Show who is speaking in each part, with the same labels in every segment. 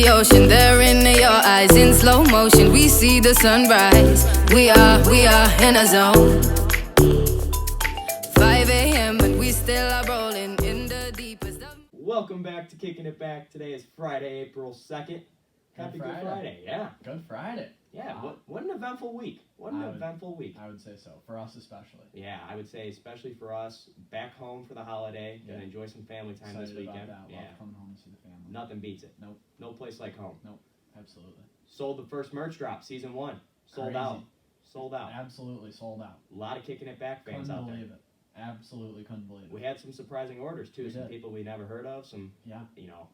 Speaker 1: the ocean, they're in your eyes. In slow motion, we see the sunrise. We are in a zone. 5 a.m. and we still are rolling in the deepest of...
Speaker 2: Welcome back to Kicking It Back. Today is Friday, April 2nd. Happy Good Friday. Yeah.
Speaker 3: Good Friday.
Speaker 2: Yeah, what an eventful week.
Speaker 3: I would say so. For us especially.
Speaker 2: Yeah, I would say especially for us, back home for the holiday, and enjoy some family time
Speaker 3: Excited
Speaker 2: this weekend.
Speaker 3: About that. Love coming home to see the family.
Speaker 2: Nothing beats it.
Speaker 3: Nope.
Speaker 2: No place like home.
Speaker 3: Nope. Absolutely.
Speaker 2: Sold the first merch drop, season 1. Sold out.
Speaker 3: Absolutely sold out.
Speaker 2: A lot of Kicking It Back fans out there.
Speaker 3: Couldn't believe it. Absolutely couldn't believe it.
Speaker 2: We had some surprising orders too. Some people we never heard of. Some,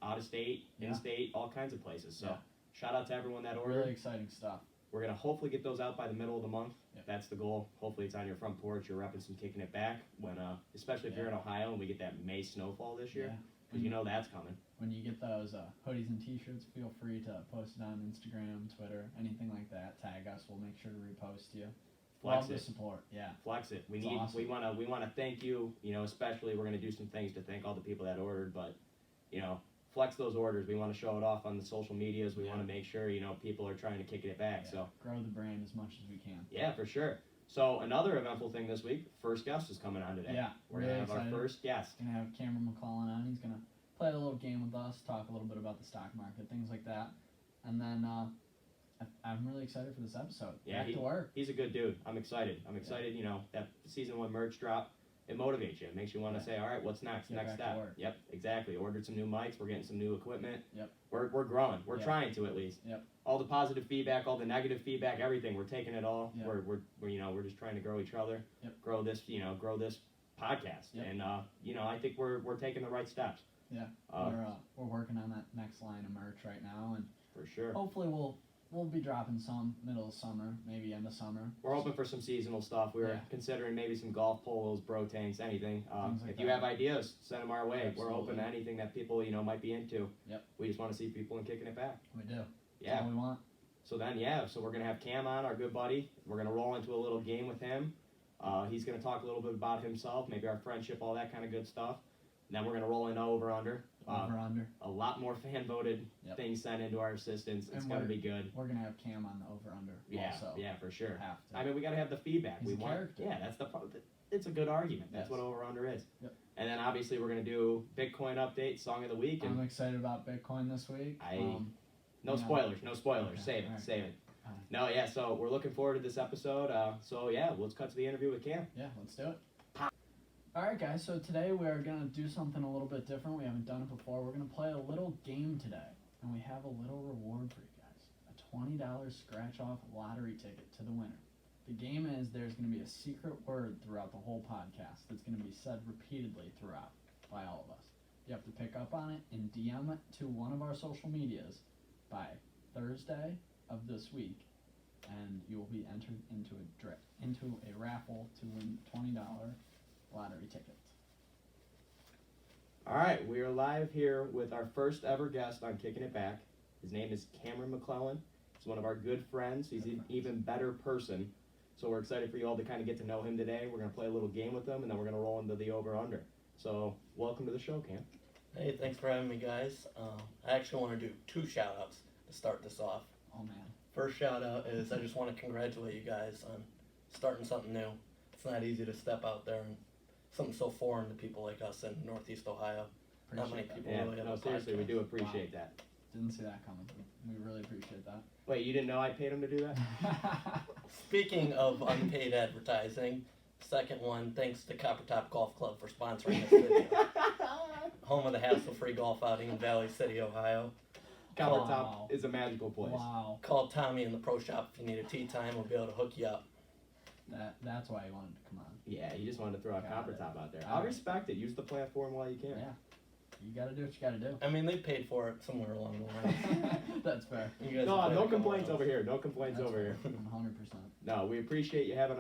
Speaker 2: out of state, in state, all kinds of places. So shout out to everyone that ordered.
Speaker 3: Really exciting stuff.
Speaker 2: We're going to hopefully get those out by the middle of the month.
Speaker 3: Yep.
Speaker 2: That's the goal. Hopefully it's on your front porch. You're repping some Kicking It Back, when, especially if you're in Ohio and we get that May snowfall this year. Because you know that's coming.
Speaker 3: When you get those hoodies and t-shirts, feel free to post it on Instagram, Twitter, anything like that. Tag us. We'll make sure to repost you. Love the support. Yeah.
Speaker 2: Flex it.
Speaker 3: Awesome.
Speaker 2: We want to thank you, especially we're going to do some things to thank all the people that ordered, but, flex those orders. We want to show it off on the social medias. We want to make sure, people are trying to kick it back.
Speaker 3: Yeah.
Speaker 2: So
Speaker 3: grow the brand as much as we can.
Speaker 2: Yeah, for sure. So another eventful thing this week, first guest is coming on today.
Speaker 3: Yeah,
Speaker 2: we're going to have our first guest.
Speaker 3: We're going to have Cameron MacLellan on. He's going to play a little game with us, talk a little bit about the stock market, things like that. And then I'm really excited for this episode.
Speaker 2: Yeah,
Speaker 3: Back to work.
Speaker 2: He's a good dude. I'm excited. That season 1 merch drop, it motivates you. It makes you want to say, all right, what's next? Next step. Yep, exactly. Ordered some new mics. We're getting some new equipment.
Speaker 3: Yep.
Speaker 2: We're growing. We're trying to, at least.
Speaker 3: Yep.
Speaker 2: All the positive feedback, all the negative feedback, everything. We're taking it all.
Speaker 3: Yep.
Speaker 2: We're just trying to grow each other.
Speaker 3: Yep.
Speaker 2: Grow this podcast.
Speaker 3: Yep.
Speaker 2: And I think we're taking the right steps.
Speaker 3: Yeah. We're working on that next line of merch right now, and
Speaker 2: for sure.
Speaker 3: Hopefully we'll be dropping some middle of summer, maybe end of summer.
Speaker 2: We're hoping for some seasonal stuff. We were considering maybe some golf polos, bro tanks, anything. If you have ideas, send them our way.
Speaker 3: Absolutely.
Speaker 2: We're open to anything that people might be into.
Speaker 3: Yep.
Speaker 2: We just want to see people and Kicking It Back.
Speaker 3: We do.
Speaker 2: Yeah.
Speaker 3: That's all we want.
Speaker 2: So then, so we're gonna have Cam on, our good buddy. We're gonna roll into a little game with him. He's gonna talk a little bit about himself, maybe our friendship, all that kind of good stuff. And then we're gonna roll into over/under.
Speaker 3: Over/under.
Speaker 2: A lot more fan voted things sent into our assistants. It's gonna be good.
Speaker 3: We're gonna have Cam on the over/under.
Speaker 2: Yeah,
Speaker 3: also.
Speaker 2: yeah, for sure.
Speaker 3: Have to.
Speaker 2: I mean, we gotta have the feedback.
Speaker 3: He's a character.
Speaker 2: Yeah, that's it's a good argument. That's what over/under is.
Speaker 3: Yep.
Speaker 2: And then obviously we're gonna do Bitcoin update, song of the week. And
Speaker 3: I'm excited about Bitcoin this week.
Speaker 2: No spoilers. Okay. Save it. No, so we're looking forward to this episode. Let's cut to the interview with Cam.
Speaker 3: Yeah, let's do it. Alright guys, so today we're going to do something a little bit different. We haven't done it before. We're going to play a little game today. And we have a little reward for you guys. A $20 scratch-off lottery ticket to the winner. The game is there's going to be a secret word throughout the whole podcast that's going to be said repeatedly throughout by all of us. You have to pick up on it and DM it to one of our social medias by Thursday of this week, and you will be entered into a raffle to win $20 lottery tickets.
Speaker 2: All right, we are live here with our first ever guest on Kicking It Back. His name is Cameron MacLellan. He's one of our good friends. He's an even better person. So we're excited for you all to kind of get to know him today. We're going to play a little game with him, and then we're going to roll into the over/under. So welcome to the show, Cam.
Speaker 4: Hey, thanks for having me, guys. I actually want to do 2 shout-outs to start this off.
Speaker 3: Oh, man.
Speaker 4: First shout-out is I just want to congratulate you guys on starting something new. It's not easy to step out there and something so foreign to people like us in Northeast Ohio. Not many people really have a
Speaker 2: seriously,
Speaker 4: podcast.
Speaker 2: we do appreciate that.
Speaker 3: Didn't see that coming. We really appreciate that.
Speaker 2: Wait, you didn't know I paid him to do that?
Speaker 4: Speaking of unpaid advertising, second one, thanks to Copper Top Golf Club for sponsoring this video. Home of the hassle-free golf outing in Valley City, Ohio.
Speaker 2: Copper Top is a magical place.
Speaker 3: Wow.
Speaker 4: Call Tommy in the pro shop if you need a tee time. We'll be able to hook you up.
Speaker 3: That's why he wanted to come on.
Speaker 2: Yeah, he just wanted to throw a Copper Top out there. I'll respect it. Use the platform while you can.
Speaker 3: Yeah. You gotta do what you gotta do.
Speaker 4: I mean, they paid for it somewhere along the line.
Speaker 3: That's fair.
Speaker 2: No complaints over here. No complaints over here.
Speaker 3: 100%.
Speaker 2: No, we appreciate you having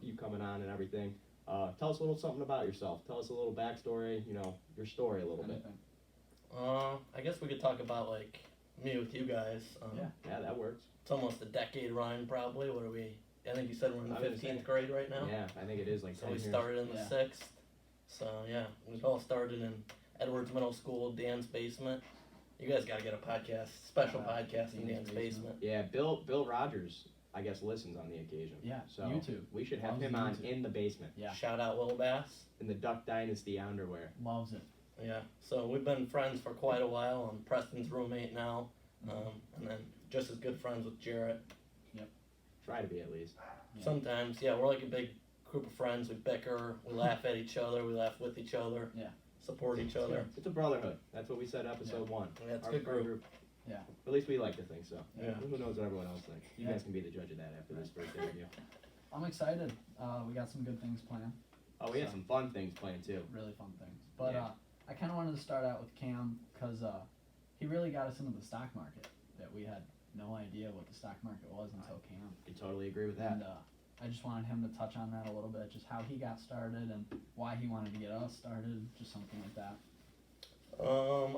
Speaker 2: you coming on and everything. Tell us a little something about yourself. Tell us a little backstory. Your story a little bit.
Speaker 4: I guess we could talk about like me with you guys.
Speaker 2: Yeah, that works.
Speaker 4: It's almost a decade run, probably. What are we? I think you said we're in the 15th grade right now.
Speaker 2: Yeah, I think it is like.
Speaker 4: So we started in the 6th. So yeah, we all started in Edwards Middle School, Dan's basement. You guys got to get a podcast, special
Speaker 3: Shout out
Speaker 4: podcast in
Speaker 3: Dan's
Speaker 4: Dan's basement.
Speaker 2: Yeah, Bill Rogers, I guess, listens on the occasion.
Speaker 3: Yeah,
Speaker 2: So
Speaker 3: YouTube.
Speaker 2: we should have
Speaker 3: Loves
Speaker 2: him on
Speaker 3: YouTube.
Speaker 2: in the basement
Speaker 3: Yeah,
Speaker 4: Shout out Will Bass.
Speaker 2: in the Duck Dynasty underwear.
Speaker 3: loves it.
Speaker 4: Yeah, so we've been friends for quite a while. I'm Preston's roommate now, and then just as good friends with Jaret.
Speaker 2: Try to be at least.
Speaker 3: Yeah.
Speaker 4: Sometimes, yeah, we're like a big group of friends. We bicker, we laugh at each other, we laugh with each other,
Speaker 3: Yeah.
Speaker 4: support each other.
Speaker 2: It's a brotherhood. That's what we said episode 1.
Speaker 4: Yeah, it's a
Speaker 2: Our
Speaker 4: good
Speaker 2: friend
Speaker 4: group.
Speaker 3: Yeah.
Speaker 2: At least we like to think so.
Speaker 4: Yeah.
Speaker 2: Who knows what everyone else thinks? You
Speaker 3: Yeah.
Speaker 2: guys can be the judge of that after this first interview.
Speaker 3: I'm excited. We got some good things planned.
Speaker 2: Oh, we have
Speaker 3: So-
Speaker 2: some fun things planned too.
Speaker 3: Really fun things. But
Speaker 2: Yeah.
Speaker 3: I kind of wanted to start out with Cam because he really got us into the stock market. That we had no idea what the stock market was until Cam.
Speaker 2: I totally agree with that.
Speaker 3: And I just wanted him to touch on that a little bit, just how he got started and why he wanted to get us started, just something like that.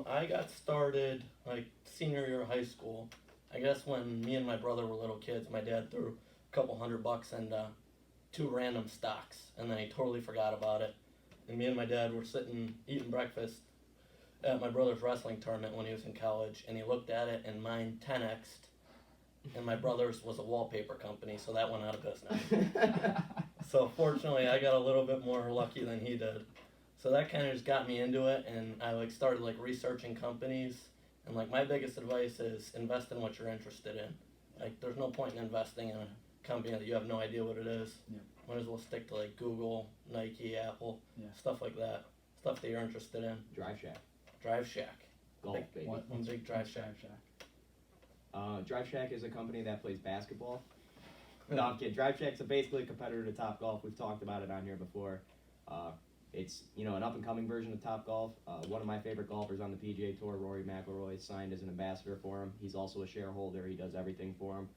Speaker 4: I got started like senior year of high school. I guess when me and my brother were little kids, my dad threw a couple $100 into 2 random stocks, and then he totally forgot about it. And me and my dad were sitting eating breakfast at my brother's wrestling tournament when he was in college, and he looked at it, and mine 10x'd, and my brother's was a wallpaper company, so that went out of business. So fortunately, I got a little bit more lucky than he did. So that kind of just got me into it, and I like started like researching companies. And like my biggest advice is invest in what you're interested in. Like there's no point in investing in a company that you have no idea what it is.
Speaker 3: Yeah.
Speaker 4: Might as well stick to like Google, Nike, Apple,
Speaker 3: Yeah.
Speaker 4: stuff like that. Stuff that you're interested in.
Speaker 2: Drive Shack.
Speaker 4: Drive Shack.
Speaker 2: Golf, baby.
Speaker 4: I'm a big Drive Shack.
Speaker 2: Drive Shack is a company that plays basketball. No, I'm kidding. Drive Shack's basically a competitor to Top Golf. We've talked about it on here before. It's an up and coming version of Top Golf. One of my favorite golfers on the PGA Tour, Rory McIlroy, signed as an ambassador for him. He's also a shareholder. He does everything for him.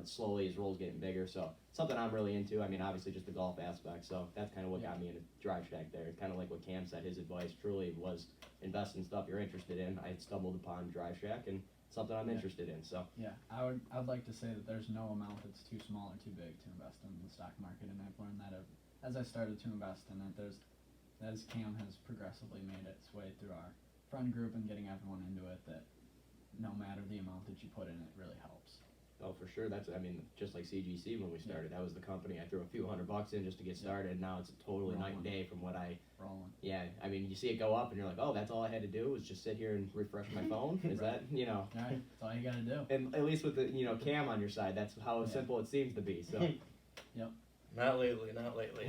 Speaker 2: Slowly his role's getting bigger, so something I'm really into. I mean, obviously just the golf aspect. So that's kind of what got me into Drive Shack there. Kind of like what Cam said. His advice truly was invest in stuff you're interested in. I had stumbled upon Drive Shack and something I'm interested in. So
Speaker 3: Yeah, I'd like to say that there's no amount that's too small or too big to invest in the stock market, and I've learned that as I started to invest in it. As Cam has progressively made its way through our friend group and getting everyone into it, that no matter the amount that you put in, it really helps.
Speaker 2: oh, for sure. Just like CGC when we started. That was the company I threw a few $100 in just to get started. And now it's totally night and day from what I.
Speaker 3: Rolling.
Speaker 2: Yeah, I mean, you see it go up, and you're like, oh, that's all I had to do was just sit here and refresh my phone. Is that
Speaker 3: All right, that's all you gotta do.
Speaker 2: And at least with the Cam on your side, that's how
Speaker 3: Yeah.
Speaker 2: simple it seems to be. So
Speaker 4: Not lately, not lately.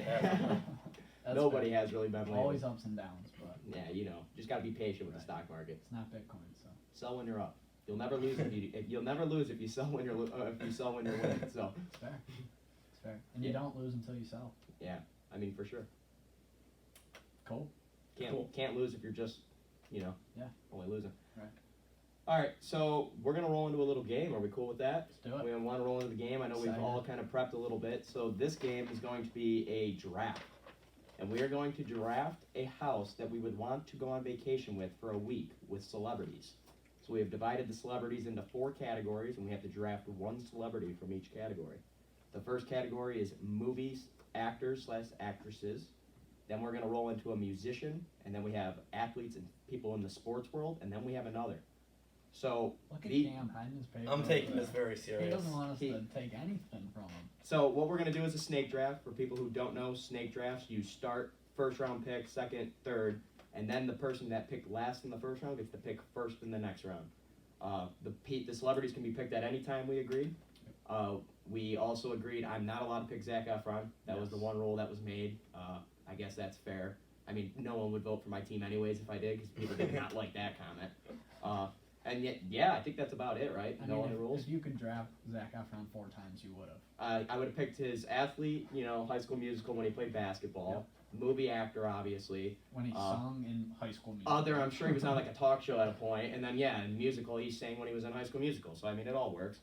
Speaker 3: That's
Speaker 2: nobody
Speaker 3: fair.
Speaker 2: has really been lately.
Speaker 3: Always ups and downs, but
Speaker 2: Yeah, just gotta be patient with the
Speaker 3: Right.
Speaker 2: stock market.
Speaker 3: it's not Bitcoin, so
Speaker 2: Sell when you're up. You'll never lose you'll never lose if you sell when you're winning. So
Speaker 3: it's fair. It's fair, and you
Speaker 2: Yeah.
Speaker 3: don't lose until you sell.
Speaker 2: yeah, I mean for sure.
Speaker 3: Cool.
Speaker 2: Can't lose if you're just
Speaker 3: Yeah.
Speaker 2: only losing.
Speaker 3: Right.
Speaker 2: All right, so we're gonna roll into a little game. Are we cool with that?
Speaker 3: Let's do it.
Speaker 2: We want to roll into the game. I know we've
Speaker 3: Excited.
Speaker 2: all kind of prepped a little bit. So this game is going to be a draft. And we are going to draft a house that we would want to go on vacation with for a week with celebrities. So we have divided the celebrities into 4 categories, and we have to draft one celebrity from each category. The first category is movies, actors/actresses. Then we're going to roll into a musician, and then we have athletes and people in the sports world, and then we have another. So
Speaker 3: Look at
Speaker 2: the-
Speaker 3: Cam hiding his paper.
Speaker 4: I'm
Speaker 3: over
Speaker 4: taking
Speaker 3: there.
Speaker 4: this very
Speaker 3: He
Speaker 4: serious.
Speaker 3: doesn't want us
Speaker 2: He-
Speaker 3: to take anything from him.
Speaker 2: So what we're gonna do is a snake draft. For people who don't know, snake drafts, you start first round pick, second, third, and then the person that picked last in the first round gets to pick first in the next round. The celebrities can be picked at any time, we agreed. We also agreed I'm not allowed to pick Zac Efron. That was the
Speaker 3: Yes.
Speaker 2: one rule that was made. I guess that's fair. I mean, no one would vote for my team anyways if I did, because people did not like that comment. And yet, yeah, I think that's about it, right?
Speaker 3: I
Speaker 2: No
Speaker 3: mean,
Speaker 2: other rules.
Speaker 3: if you could draft Zac Efron 4 times, you would have.
Speaker 2: I would have picked his athlete, High School Musical when he played basketball. Movie actor, obviously.
Speaker 3: When he sung in High School Musical.
Speaker 2: Other, I'm sure he was on like a talk show at a point. And then, yeah, in musical, he sang when he was in High School Musical. So, I mean, it all works.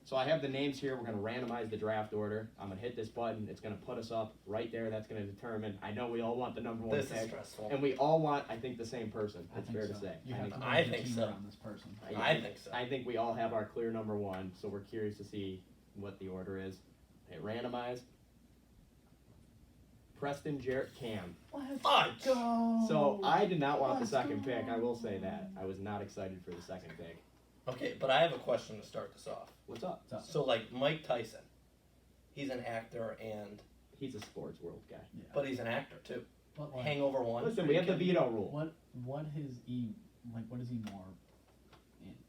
Speaker 2: So I have the names here. We're going to randomize the draft order. I'm going to hit this button. It's going to put us up right there. That's going to determine. I know we all want the number 1
Speaker 4: This is
Speaker 2: pick.
Speaker 4: stressful.
Speaker 2: And we all want, I think, the same person.
Speaker 3: I
Speaker 2: That's
Speaker 3: think
Speaker 2: fair
Speaker 3: so.
Speaker 2: to say.
Speaker 3: You
Speaker 2: I
Speaker 3: have
Speaker 2: think-
Speaker 3: to
Speaker 4: I
Speaker 3: build a
Speaker 4: think
Speaker 3: team
Speaker 4: so.
Speaker 3: around this person.
Speaker 4: I think so.
Speaker 2: I think we all have our clear number 1, so we're curious to see what the order is. Hit randomize. Preston, Jaret, Cam.
Speaker 3: Let's
Speaker 4: Fudge.
Speaker 3: go.
Speaker 2: So I did not want the
Speaker 3: Let's
Speaker 2: second
Speaker 3: go.
Speaker 2: pick. I will say that. I was not excited for the second pick.
Speaker 4: Okay, but I have a question to start this off.
Speaker 2: What's up?
Speaker 3: What's up?
Speaker 4: So, like, Mike Tyson, he's an actor,
Speaker 2: He's a sports world guy.
Speaker 3: Yeah.
Speaker 4: but he's an actor, too.
Speaker 3: But like,
Speaker 4: Hangover 1.
Speaker 2: Listen, we have the veto rule.
Speaker 3: what is he like? What is he more?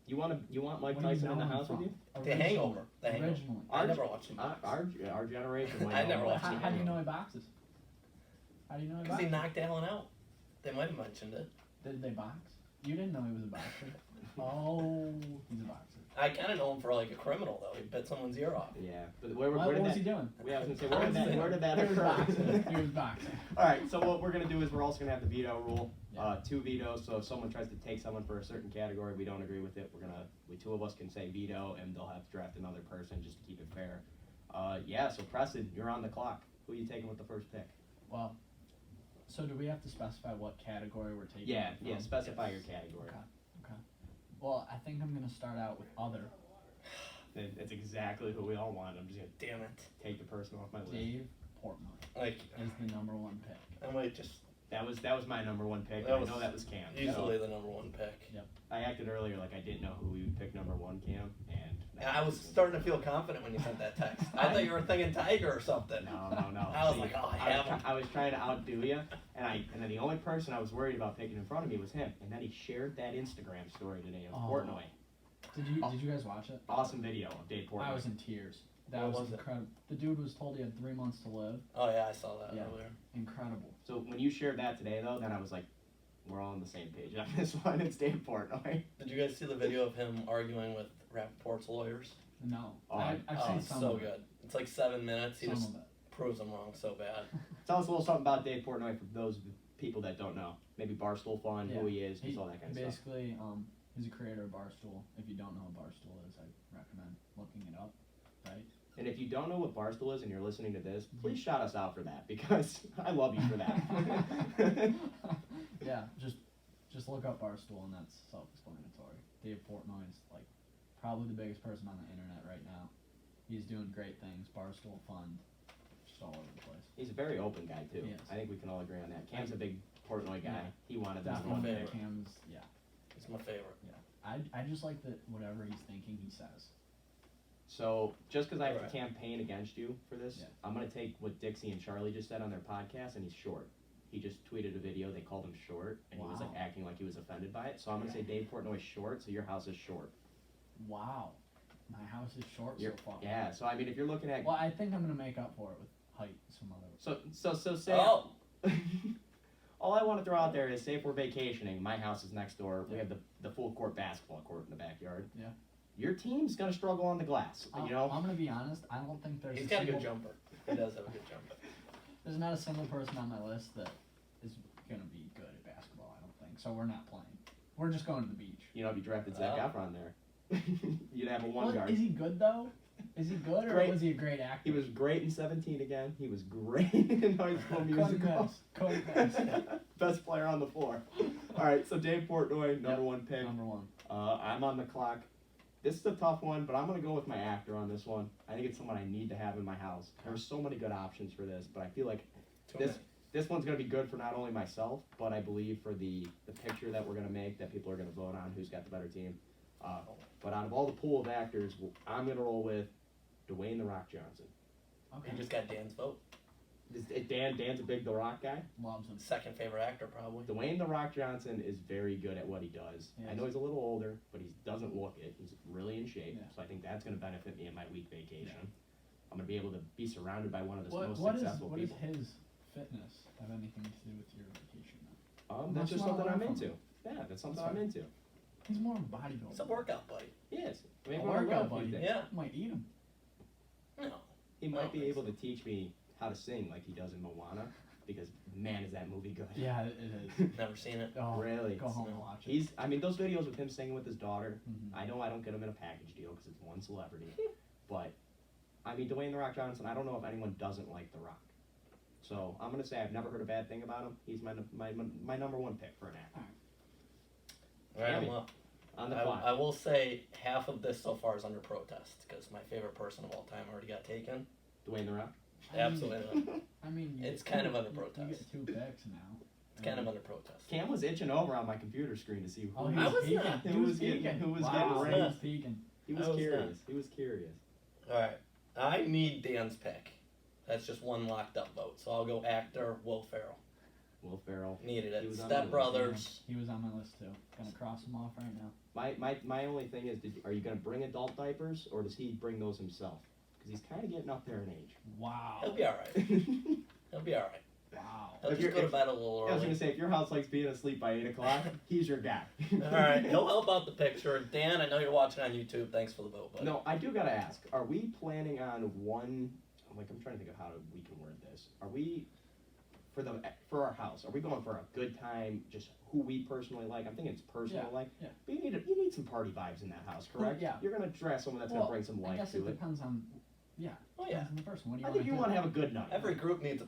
Speaker 2: You want Mike
Speaker 3: What are you
Speaker 2: Tyson in the
Speaker 3: going
Speaker 2: house
Speaker 3: from?
Speaker 2: with you?
Speaker 4: The Hangover. The Hangover.
Speaker 3: Originally.
Speaker 4: I never watched him.
Speaker 2: Our generation. might
Speaker 4: I
Speaker 2: know
Speaker 4: never
Speaker 2: him.
Speaker 4: watched
Speaker 3: How do you know he boxes? How do you know he
Speaker 4: Because he
Speaker 3: boxes?
Speaker 4: knocked Allen out. They might have mentioned it.
Speaker 3: Did they box? You didn't know he was a boxer. Oh, he's a boxer.
Speaker 4: I kind of know him for, like, a criminal, though. He bit someone's ear off.
Speaker 2: Yeah, but where
Speaker 3: What
Speaker 2: did
Speaker 3: was
Speaker 2: that?
Speaker 3: he doing?
Speaker 2: Yeah, I was gonna say where did that
Speaker 3: He was
Speaker 2: occur?
Speaker 3: boxing. He was boxing.
Speaker 2: All right, so what we're gonna do is we're also gonna have the veto rule.
Speaker 3: Yeah.
Speaker 2: 2 vetoes. So if someone tries to take someone for a certain category, we don't agree with it. We 2 of us can say veto, and they'll have to draft another person just to keep it fair. Yeah. So Preston, you're on the clock. Who are you taking with the first pick?
Speaker 3: Well, so do we have to specify what category we're taking?
Speaker 2: Yeah.
Speaker 3: it from?
Speaker 2: Yeah. Specify your category.
Speaker 3: Okay. Well, I think I'm gonna start out with other.
Speaker 2: That's exactly who we all want. I'm just gonna
Speaker 4: Damn it.
Speaker 2: take the person off my list.
Speaker 3: Dave Portnoy
Speaker 4: Like,
Speaker 3: is the number 1 pick.
Speaker 4: I might just
Speaker 2: That was my number 1 pick.
Speaker 4: That
Speaker 2: I
Speaker 4: was
Speaker 2: know that was Cam.
Speaker 4: easily
Speaker 2: So
Speaker 4: the number 1 pick.
Speaker 2: I acted earlier like I didn't know who we would pick number 1, Cam, and
Speaker 4: And I was starting to feel confident when you sent that text. I thought you were thinking Tiger or something.
Speaker 2: No.
Speaker 4: I was
Speaker 2: See,
Speaker 4: like, oh, I have him.
Speaker 2: I was trying to outdo you, and then the only person I was worried about picking in front of me was him. And then he shared that Instagram story today of
Speaker 3: Oh.
Speaker 2: Portnoy.
Speaker 3: Did you guys watch it?
Speaker 2: Awesome video of Dave Portnoy.
Speaker 3: I was in tears. That
Speaker 4: What
Speaker 3: was
Speaker 4: was it?
Speaker 3: incredible. The dude was told he had 3 months to live.
Speaker 4: Oh, yeah, I saw that
Speaker 3: Yeah.
Speaker 4: earlier.
Speaker 3: Incredible.
Speaker 2: So when you shared that today, though, then I was like, we're all on the same page on this one. It's Dave Portnoy.
Speaker 4: Did you guys see the video of him arguing with Rappaport's lawyers?
Speaker 3: No,
Speaker 2: Oh,
Speaker 3: I've
Speaker 4: Oh,
Speaker 3: seen
Speaker 4: it's
Speaker 3: some
Speaker 4: so
Speaker 3: of it.
Speaker 4: good. It's like 7 minutes. He
Speaker 3: Some
Speaker 4: just
Speaker 3: of it.
Speaker 4: proves them wrong so bad.
Speaker 2: Tell us a little something about Dave Portnoy for those people that don't know. Maybe Barstool Fun, who he is, just all that kind of stuff.
Speaker 3: Basically, he's a creator of Barstool. If you don't know what Barstool is, I recommend looking it up. Right?
Speaker 2: And if you don't know what Barstool is and you're listening to this, please shout us out for that because I love you for that.
Speaker 3: Yeah, just look up Barstool and that's self-explanatory. Dave Portnoy is like probably the biggest person on the internet right now. He's doing great things. Barstool Fund, just all over the place.
Speaker 2: He's a very open guy too.
Speaker 3: Yes.
Speaker 2: I think we can all agree on that. Cam's a big Portnoy guy.
Speaker 3: Yeah.
Speaker 2: He wanted that
Speaker 3: Definitely
Speaker 2: one
Speaker 4: favorite.
Speaker 2: pick.
Speaker 3: Cam's, yeah.
Speaker 4: It's my favorite.
Speaker 3: I just like that whatever he's thinking, he says.
Speaker 2: So just because I have
Speaker 4: Right.
Speaker 2: to campaign against you for this,
Speaker 3: Yeah.
Speaker 2: I'm gonna take what Dixie and Charlie just said on their podcast, and he's short. He just tweeted a video. They called him short, and he was like
Speaker 3: Wow.
Speaker 2: acting like he was offended by it. So I'm gonna say Dave Portnoy's short. So your house is short.
Speaker 3: Wow. My house is short
Speaker 2: You're-
Speaker 3: so far.
Speaker 2: Yeah. So I mean, if you're looking at
Speaker 3: Well, I think I'm gonna make up for it with height some other.
Speaker 2: so say.
Speaker 4: Oh,
Speaker 2: All I want to throw out there is, say if we're vacationing, my house is next door. We
Speaker 3: Yeah.
Speaker 2: have the full court basketball court in the backyard.
Speaker 3: Yeah.
Speaker 2: Your team's gonna struggle on the glass. You know.
Speaker 3: I'm gonna be honest. I don't think there's
Speaker 4: he's
Speaker 3: a
Speaker 4: got a
Speaker 3: single,
Speaker 4: good jumper. He does have a good jumper.
Speaker 3: There's not a single person on my list that is gonna be good at basketball. I don't think so. We're not playing. We're just going to the beach.
Speaker 2: You know, if you drafted Zach
Speaker 4: Oh.
Speaker 2: Efron there, you'd have a one
Speaker 3: Well,
Speaker 2: guard.
Speaker 3: is he good though? Is he good or
Speaker 2: Great.
Speaker 3: was he a great actor?
Speaker 2: He was great in 17 again. He was great in High School Musical.
Speaker 3: Couldn't miss.
Speaker 2: Best player on the floor. All right, so Dave Portnoy, number 1 pick.
Speaker 3: Number 1.
Speaker 2: I'm on the clock. This is a tough one, but I'm going to go with my actor on this one. I think it's someone I need to have in my house. There's so many good options for this, but I feel like this one's going to be good for not only myself, but I believe for the picture that we're going to make, that people are going to vote on who's got the better team. But out of all the pool of actors, I'm going to roll with Dwayne "The Rock" Johnson.
Speaker 3: Okay.
Speaker 4: He just got Dan's vote.
Speaker 2: Dan's a big The Rock guy.
Speaker 3: Loves him.
Speaker 4: Second favorite actor, probably.
Speaker 2: Dwayne "The Rock" Johnson is very good at what he does.
Speaker 3: Yes.
Speaker 2: I know he's a little older, but he doesn't look it. He's really in shape,
Speaker 3: Yeah.
Speaker 2: so I think that's going to benefit me in my week vacation.
Speaker 3: Yeah.
Speaker 2: I'm going to be able to be surrounded by one of the most
Speaker 3: What is
Speaker 2: successful
Speaker 3: what does
Speaker 2: people.
Speaker 3: his fitness have anything to do with your vacation? Then?
Speaker 2: That's just
Speaker 3: That's what I
Speaker 2: something I'm
Speaker 3: learned from
Speaker 2: into. Yeah, that's something
Speaker 3: That's
Speaker 2: I'm
Speaker 3: right.
Speaker 2: into.
Speaker 3: He's more of a bodybuilder.
Speaker 4: He's a workout buddy.
Speaker 2: He is.
Speaker 3: A
Speaker 2: Maybe
Speaker 3: workout buddy.
Speaker 4: Yeah.
Speaker 3: Might eat him.
Speaker 4: No.
Speaker 2: He
Speaker 4: I
Speaker 2: might
Speaker 4: don't
Speaker 2: be
Speaker 4: think
Speaker 2: able
Speaker 4: so.
Speaker 2: to teach me how to sing like he does in Moana, because man, is that movie good.
Speaker 3: Yeah, it is.
Speaker 4: Never seen it.
Speaker 3: Oh,
Speaker 2: Really?
Speaker 3: Go home and watch it.
Speaker 2: He's. I mean, those videos with him singing with his daughter.
Speaker 3: Mhm.
Speaker 2: I know I don't get him in a package deal because it's one celebrity, but I mean, Dwayne "The Rock" Johnson. I don't know if anyone doesn't like The Rock. So I'm gonna say I've never heard a bad thing about him. He's my number 1 pick for an actor.
Speaker 4: All right,
Speaker 2: Tammy,
Speaker 4: I'm up.
Speaker 2: On the clock.
Speaker 4: I will say half of this so far is under protest because my favorite person of all time already got taken.
Speaker 2: Dwayne "The Rock."
Speaker 4: Absolutely not.
Speaker 3: I mean,
Speaker 4: It's kind of under
Speaker 3: You
Speaker 4: protest.
Speaker 3: get 2 picks now.
Speaker 4: It's kind of under protest.
Speaker 2: Cam was itching over on my computer screen to see
Speaker 3: Oh,
Speaker 2: who
Speaker 3: he
Speaker 4: I
Speaker 3: was
Speaker 4: was
Speaker 3: peeking.
Speaker 4: not.
Speaker 3: He
Speaker 2: Who
Speaker 3: was
Speaker 2: was getting-
Speaker 3: peeking.
Speaker 2: who was
Speaker 3: Wow,
Speaker 2: getting
Speaker 3: he
Speaker 2: ranked.
Speaker 3: was peeking.
Speaker 2: He was
Speaker 4: I was
Speaker 2: curious. He was curious.
Speaker 4: All right. I need Dan's pick. That's just one locked up vote. So I'll go actor Will Ferrell.
Speaker 2: Will Ferrell.
Speaker 4: Needed
Speaker 2: He
Speaker 4: it.
Speaker 2: was on
Speaker 4: Step
Speaker 2: my
Speaker 4: Brothers.
Speaker 3: He was on my list too. Gonna cross him off right now.
Speaker 2: My only thing is, are you gonna bring adult diapers or does he bring those himself? Because he's kind of getting up there in age.
Speaker 3: Wow.
Speaker 4: He'll be all right. He'll be all right.
Speaker 3: Wow.
Speaker 4: He'll
Speaker 2: If
Speaker 4: just
Speaker 2: you're-
Speaker 4: go to
Speaker 2: if-
Speaker 4: bed a little
Speaker 2: I was
Speaker 4: early.
Speaker 2: gonna say, if your house likes being asleep by 8 o'clock, he's your guy.
Speaker 4: All right. He'll help out the picture. Dan, I know you're watching on YouTube. Thanks for the vote, buddy.
Speaker 2: No, I do gotta ask. Are we planning on one? I'm trying to think of how we can word this. Are we for our house? Are we going for a good time? Just who we personally like? I'm thinking it's personal like.
Speaker 3: yeah.
Speaker 2: But you need some party vibes in that house, correct?
Speaker 3: yeah.
Speaker 2: You're gonna dress someone that's
Speaker 3: Well,
Speaker 2: gonna bring some
Speaker 3: I
Speaker 2: life
Speaker 3: guess
Speaker 2: to
Speaker 3: it
Speaker 2: it.
Speaker 3: depends on. Yeah.
Speaker 4: Oh, yeah.
Speaker 3: Depends on the person. What do you
Speaker 2: I
Speaker 3: want
Speaker 2: think you
Speaker 3: do?
Speaker 2: want to have a good night.
Speaker 4: Every group needs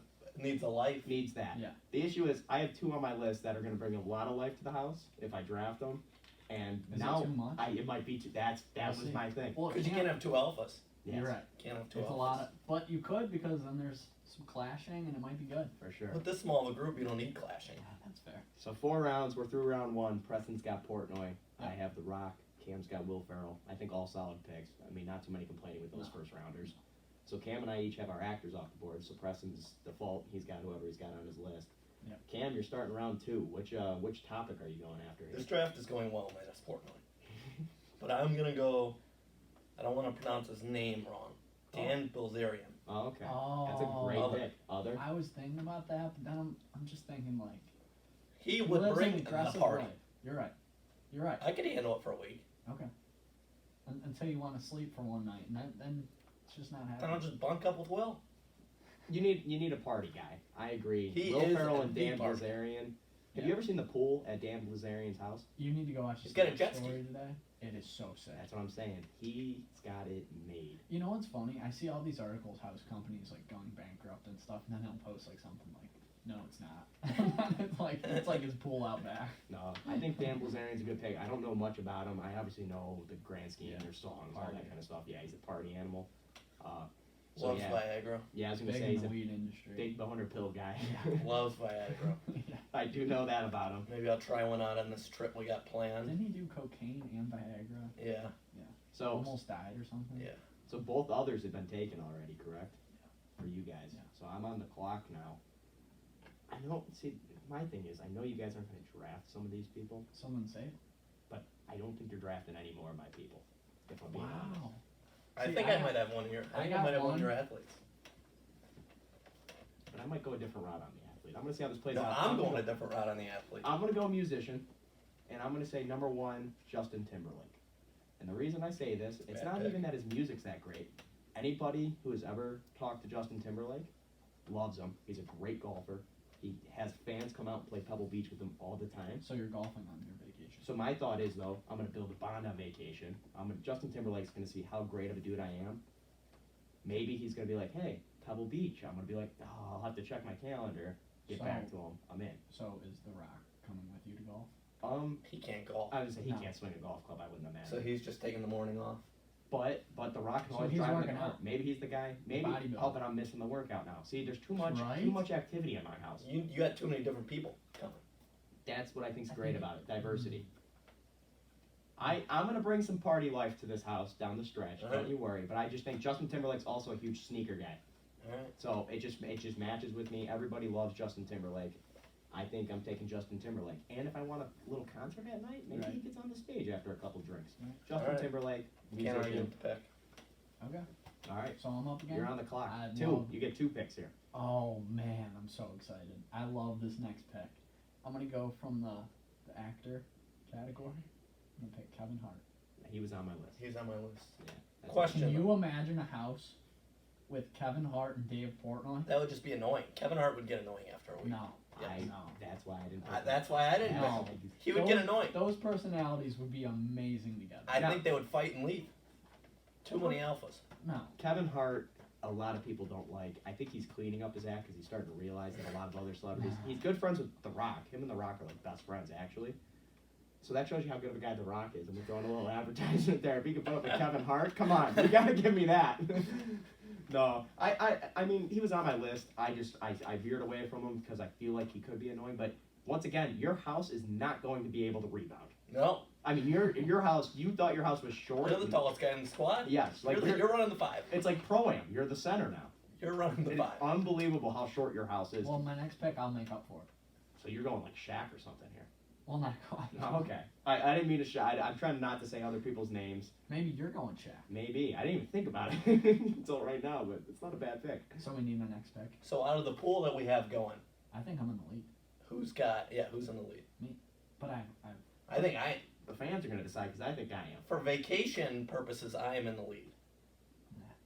Speaker 4: a life.
Speaker 2: Needs that.
Speaker 3: Yeah.
Speaker 2: The issue is I have 2 on my list that are gonna bring a lot of life to the house if I draft them, and
Speaker 3: Is
Speaker 2: now
Speaker 3: it too much?
Speaker 2: it might be too. That
Speaker 3: We'll
Speaker 2: was
Speaker 3: see.
Speaker 2: my thing.
Speaker 3: Well,
Speaker 4: Because you can't have 2 alphas.
Speaker 2: Yes,
Speaker 3: You're right.
Speaker 4: Can't have 2
Speaker 3: It's
Speaker 4: alphas.
Speaker 3: a lot of, but you could because then there's some clashing and it might be good.
Speaker 2: for sure.
Speaker 4: With this small of a group, you don't need clashing.
Speaker 3: Yeah, that's fair.
Speaker 2: So 4 rounds. We're through round 1. Preston's got Portnoy.
Speaker 3: Yep.
Speaker 2: I have The Rock. Cam's got Will Ferrell. I think all solid picks. I mean, not too many complaining with those
Speaker 3: No.
Speaker 2: first rounders. So Cam and I each have our actors off the board. So Preston's default. He's got whoever he's got on his list.
Speaker 3: Yep.
Speaker 2: Cam, you're starting round 2. Which topic are you going after here?
Speaker 4: This draft is going well, minus Portnoy. But I'm going to go, I don't want to pronounce his name wrong. Dan Bilzerian.
Speaker 2: Oh, okay.
Speaker 3: Oh.
Speaker 2: That's a great
Speaker 4: Other.
Speaker 2: pick. Other.
Speaker 3: I was thinking about that, but then I'm just thinking like.
Speaker 4: He would
Speaker 3: lives
Speaker 4: bring
Speaker 3: an
Speaker 4: the
Speaker 3: aggressive
Speaker 4: party.
Speaker 3: life. You're right. You're right.
Speaker 4: I could handle it for a week.
Speaker 3: Okay. Until you want to sleep for one night, and then it's just not
Speaker 4: Then I'll
Speaker 3: happening.
Speaker 4: just bunk up with Will.
Speaker 2: You need a party guy. I agree.
Speaker 4: He
Speaker 2: Will
Speaker 4: is
Speaker 2: Ferrell
Speaker 4: a
Speaker 2: and
Speaker 4: the
Speaker 2: Dan
Speaker 4: party.
Speaker 2: Bilzerian. Have
Speaker 3: Yeah.
Speaker 2: you ever seen the pool at Dan Bilzerian's house?
Speaker 3: You need to go watch
Speaker 4: He's
Speaker 3: his
Speaker 4: got a jet ski.
Speaker 3: story today. It is so sick.
Speaker 2: That's what I'm saying. He's got it made.
Speaker 3: You know what's funny? I see all these articles how his company's like going bankrupt and stuff, and then he'll post like something like, "No, it's not." it's like his pool out back.
Speaker 2: No, I think Dan Bilzerian's a good pick. I don't know much about him. I obviously know the grand scheme,
Speaker 3: Yeah.
Speaker 2: their songs, all
Speaker 3: Party.
Speaker 2: that kind of stuff. Yeah, he's a party animal. So
Speaker 4: Loves
Speaker 2: yeah,
Speaker 4: Viagra.
Speaker 2: yeah, I was gonna
Speaker 3: Big
Speaker 2: say
Speaker 3: in
Speaker 2: he's
Speaker 3: the
Speaker 2: a
Speaker 3: weed industry.
Speaker 2: big boner pill guy.
Speaker 4: Loves Viagra.
Speaker 3: Yeah.
Speaker 2: I do know that about him.
Speaker 4: Maybe I'll try one out on this trip we got planned.
Speaker 3: Didn't he do cocaine and Viagra?
Speaker 4: Yeah.
Speaker 2: So,
Speaker 3: Almost died or something.
Speaker 4: Yeah.
Speaker 2: so both others have been taken already, correct? For you guys.
Speaker 3: Yeah.
Speaker 2: So I'm on the clock now. I know. See, my thing is, I know you guys aren't going to draft some of these people,
Speaker 3: Someone say.
Speaker 2: but I don't think you're drafting any more of my people. If I'm being honest.
Speaker 3: Wow.
Speaker 4: I
Speaker 3: See,
Speaker 4: think
Speaker 3: I
Speaker 4: I
Speaker 3: got-
Speaker 4: might have one of your. I
Speaker 3: I
Speaker 4: think I
Speaker 3: got
Speaker 4: might have one
Speaker 3: one.
Speaker 4: of your athletes.
Speaker 2: But I might go a different route on the athlete. I'm going to see how this plays
Speaker 4: No,
Speaker 2: out.
Speaker 4: I'm
Speaker 2: gonna
Speaker 4: going a
Speaker 2: go-
Speaker 4: different route on the athlete.
Speaker 2: I'm going to go musician, and I'm going to say number 1, Justin Timberlake. And the reason I say this, it's
Speaker 4: Bad
Speaker 2: not
Speaker 4: pick.
Speaker 2: even that his music's that great. Anybody who has ever talked to Justin Timberlake loves him. He's a great golfer. He has fans come out and play Pebble Beach with him all the time.
Speaker 3: So you're golfing on your vacation.
Speaker 2: So my thought is, though, I'm going to build a bond on vacation. Justin Timberlake's going to see how great of a dude I am. Maybe he's going to be like, hey, Pebble Beach. I'm going to be like, oh, I'll have to check my calendar, get
Speaker 3: So-
Speaker 2: back to him. I'm in.
Speaker 3: So is The Rock coming with you to golf?
Speaker 4: He can't golf.
Speaker 2: I would say he
Speaker 3: No.
Speaker 2: can't swing a golf club. I wouldn't imagine.
Speaker 4: So he's just taking the morning off.
Speaker 2: But The Rock can
Speaker 3: So
Speaker 2: always
Speaker 3: he's
Speaker 2: drive in the
Speaker 3: working
Speaker 2: car.
Speaker 3: out.
Speaker 2: Maybe he's the guy. Maybe
Speaker 3: bodybuilder.
Speaker 2: helping I'm missing the workout now. See, there's too
Speaker 3: Right?
Speaker 2: much activity in my house.
Speaker 4: You got too many different people coming.
Speaker 2: That's what I think's
Speaker 3: I
Speaker 2: great
Speaker 3: think-
Speaker 2: about it, diversity. I'm gonna bring some party life to this house down the stretch.
Speaker 4: All
Speaker 2: Don't
Speaker 4: right.
Speaker 2: you worry. But I just think Justin Timberlake's also a huge sneaker guy.
Speaker 4: All right.
Speaker 2: So it just matches with me. Everybody loves Justin Timberlake. I think I'm taking Justin Timberlake. And if I want a little concert at night, maybe he
Speaker 3: Right.
Speaker 2: gets on the stage after a couple drinks.
Speaker 3: Right.
Speaker 2: Justin
Speaker 4: Alright.
Speaker 2: Timberlake,
Speaker 4: Can't argue
Speaker 2: musician.
Speaker 4: with the pick.
Speaker 3: Okay.
Speaker 2: All right,
Speaker 3: So I'm up again.
Speaker 2: you're on the clock.
Speaker 3: I
Speaker 2: 2.
Speaker 3: love-
Speaker 2: You get 2 picks here.
Speaker 3: Oh man, I'm so excited. I love this next pick. I'm gonna go from the actor category. I'm gonna pick Kevin Hart.
Speaker 2: He was on my list.
Speaker 4: He's on my list.
Speaker 2: Yeah. that's
Speaker 4: Question.
Speaker 3: Can you imagine a house with Kevin Hart and Dave Portnoy?
Speaker 4: That would just be annoying. Kevin Hart would get annoying after a week.
Speaker 3: No. No.
Speaker 2: That's why I didn't. pick him.
Speaker 4: That's why I didn't
Speaker 3: No.
Speaker 4: pick him. He would get annoying.
Speaker 3: Those personalities would be amazing together.
Speaker 4: I
Speaker 2: Now-
Speaker 4: think they would fight and leave. Too many alphas.
Speaker 3: No.
Speaker 2: Kevin Hart, a lot of people don't like. I think he's cleaning up his act because he's starting to realize that a lot of other celebrities. He's good friends with The Rock. Him and The Rock are like best friends, actually. So that shows you how good of a guy The Rock is. I'm throwing a little advertisement there. If he could put up with Kevin Hart, come on, you gotta give me that. No, I mean, he was on my list. I veered away from him because I feel like he could be annoying. But once again, your house is not going to be able to rebound.
Speaker 4: No.
Speaker 2: I mean, your house. You thought your house was short.
Speaker 4: You're the tallest guy in the squad.
Speaker 2: Yes, like
Speaker 4: you're running the 5.
Speaker 2: It's like pro-am. You're the center now.
Speaker 4: You're running the
Speaker 2: It's
Speaker 4: 5.
Speaker 2: unbelievable how short your house is.
Speaker 3: Well, my next pick, I'll make up for it.
Speaker 2: So you're going like Shaq or something here.
Speaker 3: Well, not quite.
Speaker 2: Oh, okay. I didn't mean to. I'm trying not to say other people's names.
Speaker 3: Maybe you're going Shaq.
Speaker 2: Maybe I didn't even think about it until right now, but it's not a bad pick.
Speaker 3: So we need my next pick.
Speaker 4: So out of the pool that we have going,
Speaker 3: I think I'm in the lead.
Speaker 4: who's in the lead?
Speaker 3: But
Speaker 4: I think I.
Speaker 2: The fans are going to decide because I think I am.
Speaker 4: For vacation purposes, I am in the lead.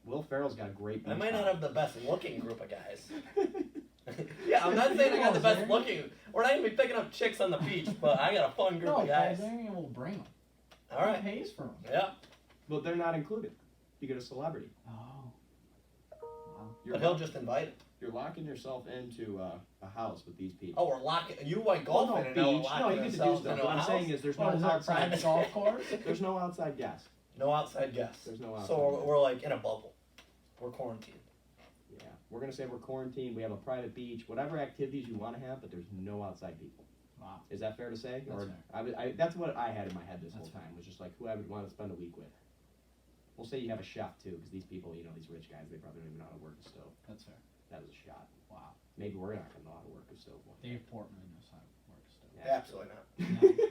Speaker 2: Will Ferrell's got a great.
Speaker 4: I
Speaker 2: beach
Speaker 4: might not
Speaker 2: house.
Speaker 4: have the best looking group of guys. Yeah, I'm not saying I got the best looking. We're not gonna be picking up chicks on the beach, but I got a fun group
Speaker 3: no,
Speaker 4: of guys.
Speaker 3: Bulgarian will bring them.
Speaker 4: All right.
Speaker 3: Who pays for them?
Speaker 4: Yeah.
Speaker 2: But they're not included. You get a celebrity.
Speaker 3: Oh. Wow.
Speaker 4: But he'll just invite him.
Speaker 2: You're locking yourself into a house with these people.
Speaker 4: Oh, we're locking. You went
Speaker 2: Oh,
Speaker 4: golfing
Speaker 2: no,
Speaker 4: and now we're
Speaker 2: beach.
Speaker 4: locking
Speaker 2: No, you get to do
Speaker 4: ourselves
Speaker 2: stuff.
Speaker 4: into
Speaker 2: What
Speaker 4: a
Speaker 2: I'm
Speaker 4: house.
Speaker 2: saying is there's
Speaker 3: What
Speaker 2: no
Speaker 3: is it, a
Speaker 2: outside.
Speaker 3: private golf course?
Speaker 2: There's no outside guests.
Speaker 4: No outside guests.
Speaker 2: There's no outside
Speaker 4: So
Speaker 2: guests.
Speaker 4: we're like in a bubble. We're quarantined.
Speaker 2: Yeah, we're gonna say we're quarantined. We have a private beach, whatever activities you want to have, but there's no outside people.
Speaker 3: Wow.
Speaker 2: Is that fair to say?
Speaker 3: That's fair.
Speaker 2: That's what I had in my head this
Speaker 3: That's
Speaker 2: whole time. Was just like who I would want to spend a week with. We'll say you have a chef too, because these people, these rich guys, they probably don't even know how to work a stove.
Speaker 3: That's fair.
Speaker 2: That was a shot.
Speaker 3: Wow.
Speaker 2: Maybe we're not gonna know how to work a stove. one day.
Speaker 3: Dave Portman knows how to work a stove.
Speaker 2: Yeah.
Speaker 4: Absolutely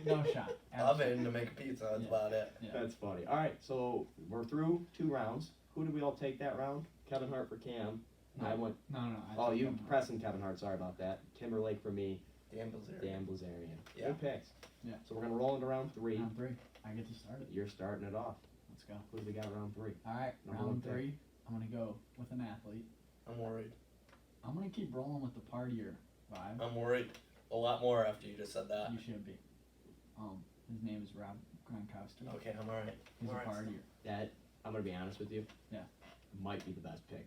Speaker 4: not.
Speaker 3: No shot.
Speaker 4: Oven to make a pizza. That's
Speaker 3: Yeah.
Speaker 4: about it.
Speaker 3: Yeah.
Speaker 2: That's funny. All right, so we're through 2 rounds. Who did we all take that round? Kevin Hart for Cam.
Speaker 3: No.
Speaker 2: I went.
Speaker 3: No.
Speaker 2: Oh, you
Speaker 3: Kevin Hart.
Speaker 2: Preston Kevin Hart. Sorry about that. Timberlake for me.
Speaker 4: Dan Bilzerian.
Speaker 2: Dan Blazarian.
Speaker 4: Yeah.
Speaker 2: Good picks.
Speaker 3: Yeah.
Speaker 2: So we're gonna roll into round 3.
Speaker 3: Round 3. I get to start it.
Speaker 2: You're starting it off.
Speaker 3: Let's go.
Speaker 2: Who do we got round 3?
Speaker 3: All right.
Speaker 2: Number one
Speaker 3: Round
Speaker 2: pick.
Speaker 3: 3. I'm gonna go with an athlete.
Speaker 4: I'm worried.
Speaker 3: I'm gonna keep rolling with the partier vibe.
Speaker 4: I'm worried a lot more after you just said that.
Speaker 3: You should be. His name is Rob Gronkowski.
Speaker 4: Okay, I'm alright.
Speaker 3: He's a
Speaker 4: Alright.
Speaker 3: partier.
Speaker 2: That I'm gonna be honest with you.
Speaker 3: Yeah.
Speaker 2: Might be the best pick.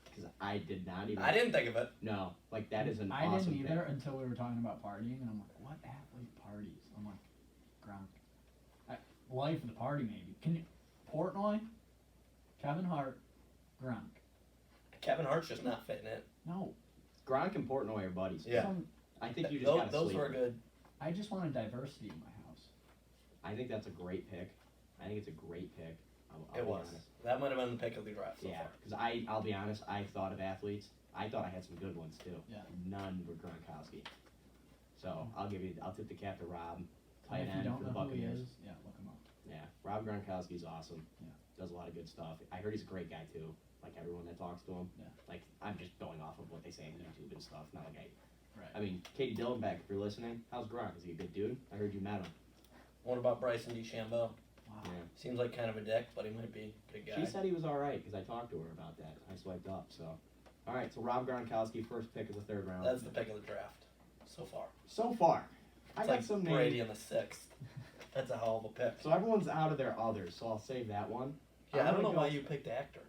Speaker 2: Because I did not even.
Speaker 4: I didn't think of it.
Speaker 2: No, like that is an
Speaker 3: I
Speaker 2: awesome
Speaker 3: didn't either
Speaker 2: pick.
Speaker 3: until we were talking about partying, and I'm like, what athlete parties? I'm like, Gronk. Life of the party, maybe. Can you Portnoy, Kevin Hart, Gronk?
Speaker 4: Kevin Hart's just not fitting it.
Speaker 3: No.
Speaker 2: Gronk and Portnoy are buddies.
Speaker 4: Yeah.
Speaker 2: I think you just gotta
Speaker 4: Those
Speaker 2: sleep.
Speaker 4: were good.
Speaker 3: I just want a diversity in my house.
Speaker 2: I think that's a great pick. I think it's a great pick. I'll
Speaker 4: It
Speaker 2: be
Speaker 4: was.
Speaker 2: honest.
Speaker 4: That might have been the pick of the draft so
Speaker 2: Yeah,
Speaker 4: far.
Speaker 2: because I'll be honest. I thought of athletes. I thought I had some good ones too.
Speaker 3: Yeah.
Speaker 2: None were Gronkowski. So I'll tip the cap to Rob,
Speaker 3: And
Speaker 2: tight
Speaker 3: if you
Speaker 2: end
Speaker 3: don't
Speaker 2: for the
Speaker 3: know who he
Speaker 2: Buccaneers.
Speaker 3: is, yeah, look him up.
Speaker 2: Yeah, Rob Gronkowski's awesome.
Speaker 3: Yeah.
Speaker 2: Does a lot of good stuff. I heard he's a great guy too. Like everyone that talks to him.
Speaker 3: Yeah.
Speaker 2: Like I'm just going off of what they say on YouTube and stuff. Not like
Speaker 3: Right.
Speaker 2: I mean, Katie Dillonbeck, if you're listening, how's Gronk? Is he a good dude? I heard you met him.
Speaker 4: What about Bryson DeChambeau?
Speaker 3: Wow.
Speaker 2: Yeah.
Speaker 4: Seems like kind of a dick, but he might be a good guy.
Speaker 2: She said he was all right because I talked to her about that. I swiped up. So, all right. So Rob Gronkowski, first pick of the 3rd round.
Speaker 4: That's the pick of the draft so far.
Speaker 2: So far, I
Speaker 4: It's
Speaker 2: got
Speaker 4: like
Speaker 2: some
Speaker 4: Brady
Speaker 2: names.
Speaker 4: in the 6th. That's a hell of a pick.
Speaker 2: So everyone's out of their others. So I'll save that one.
Speaker 4: Yeah, I
Speaker 2: I'm
Speaker 4: don't know
Speaker 2: gonna
Speaker 4: why
Speaker 2: go-
Speaker 4: you picked actor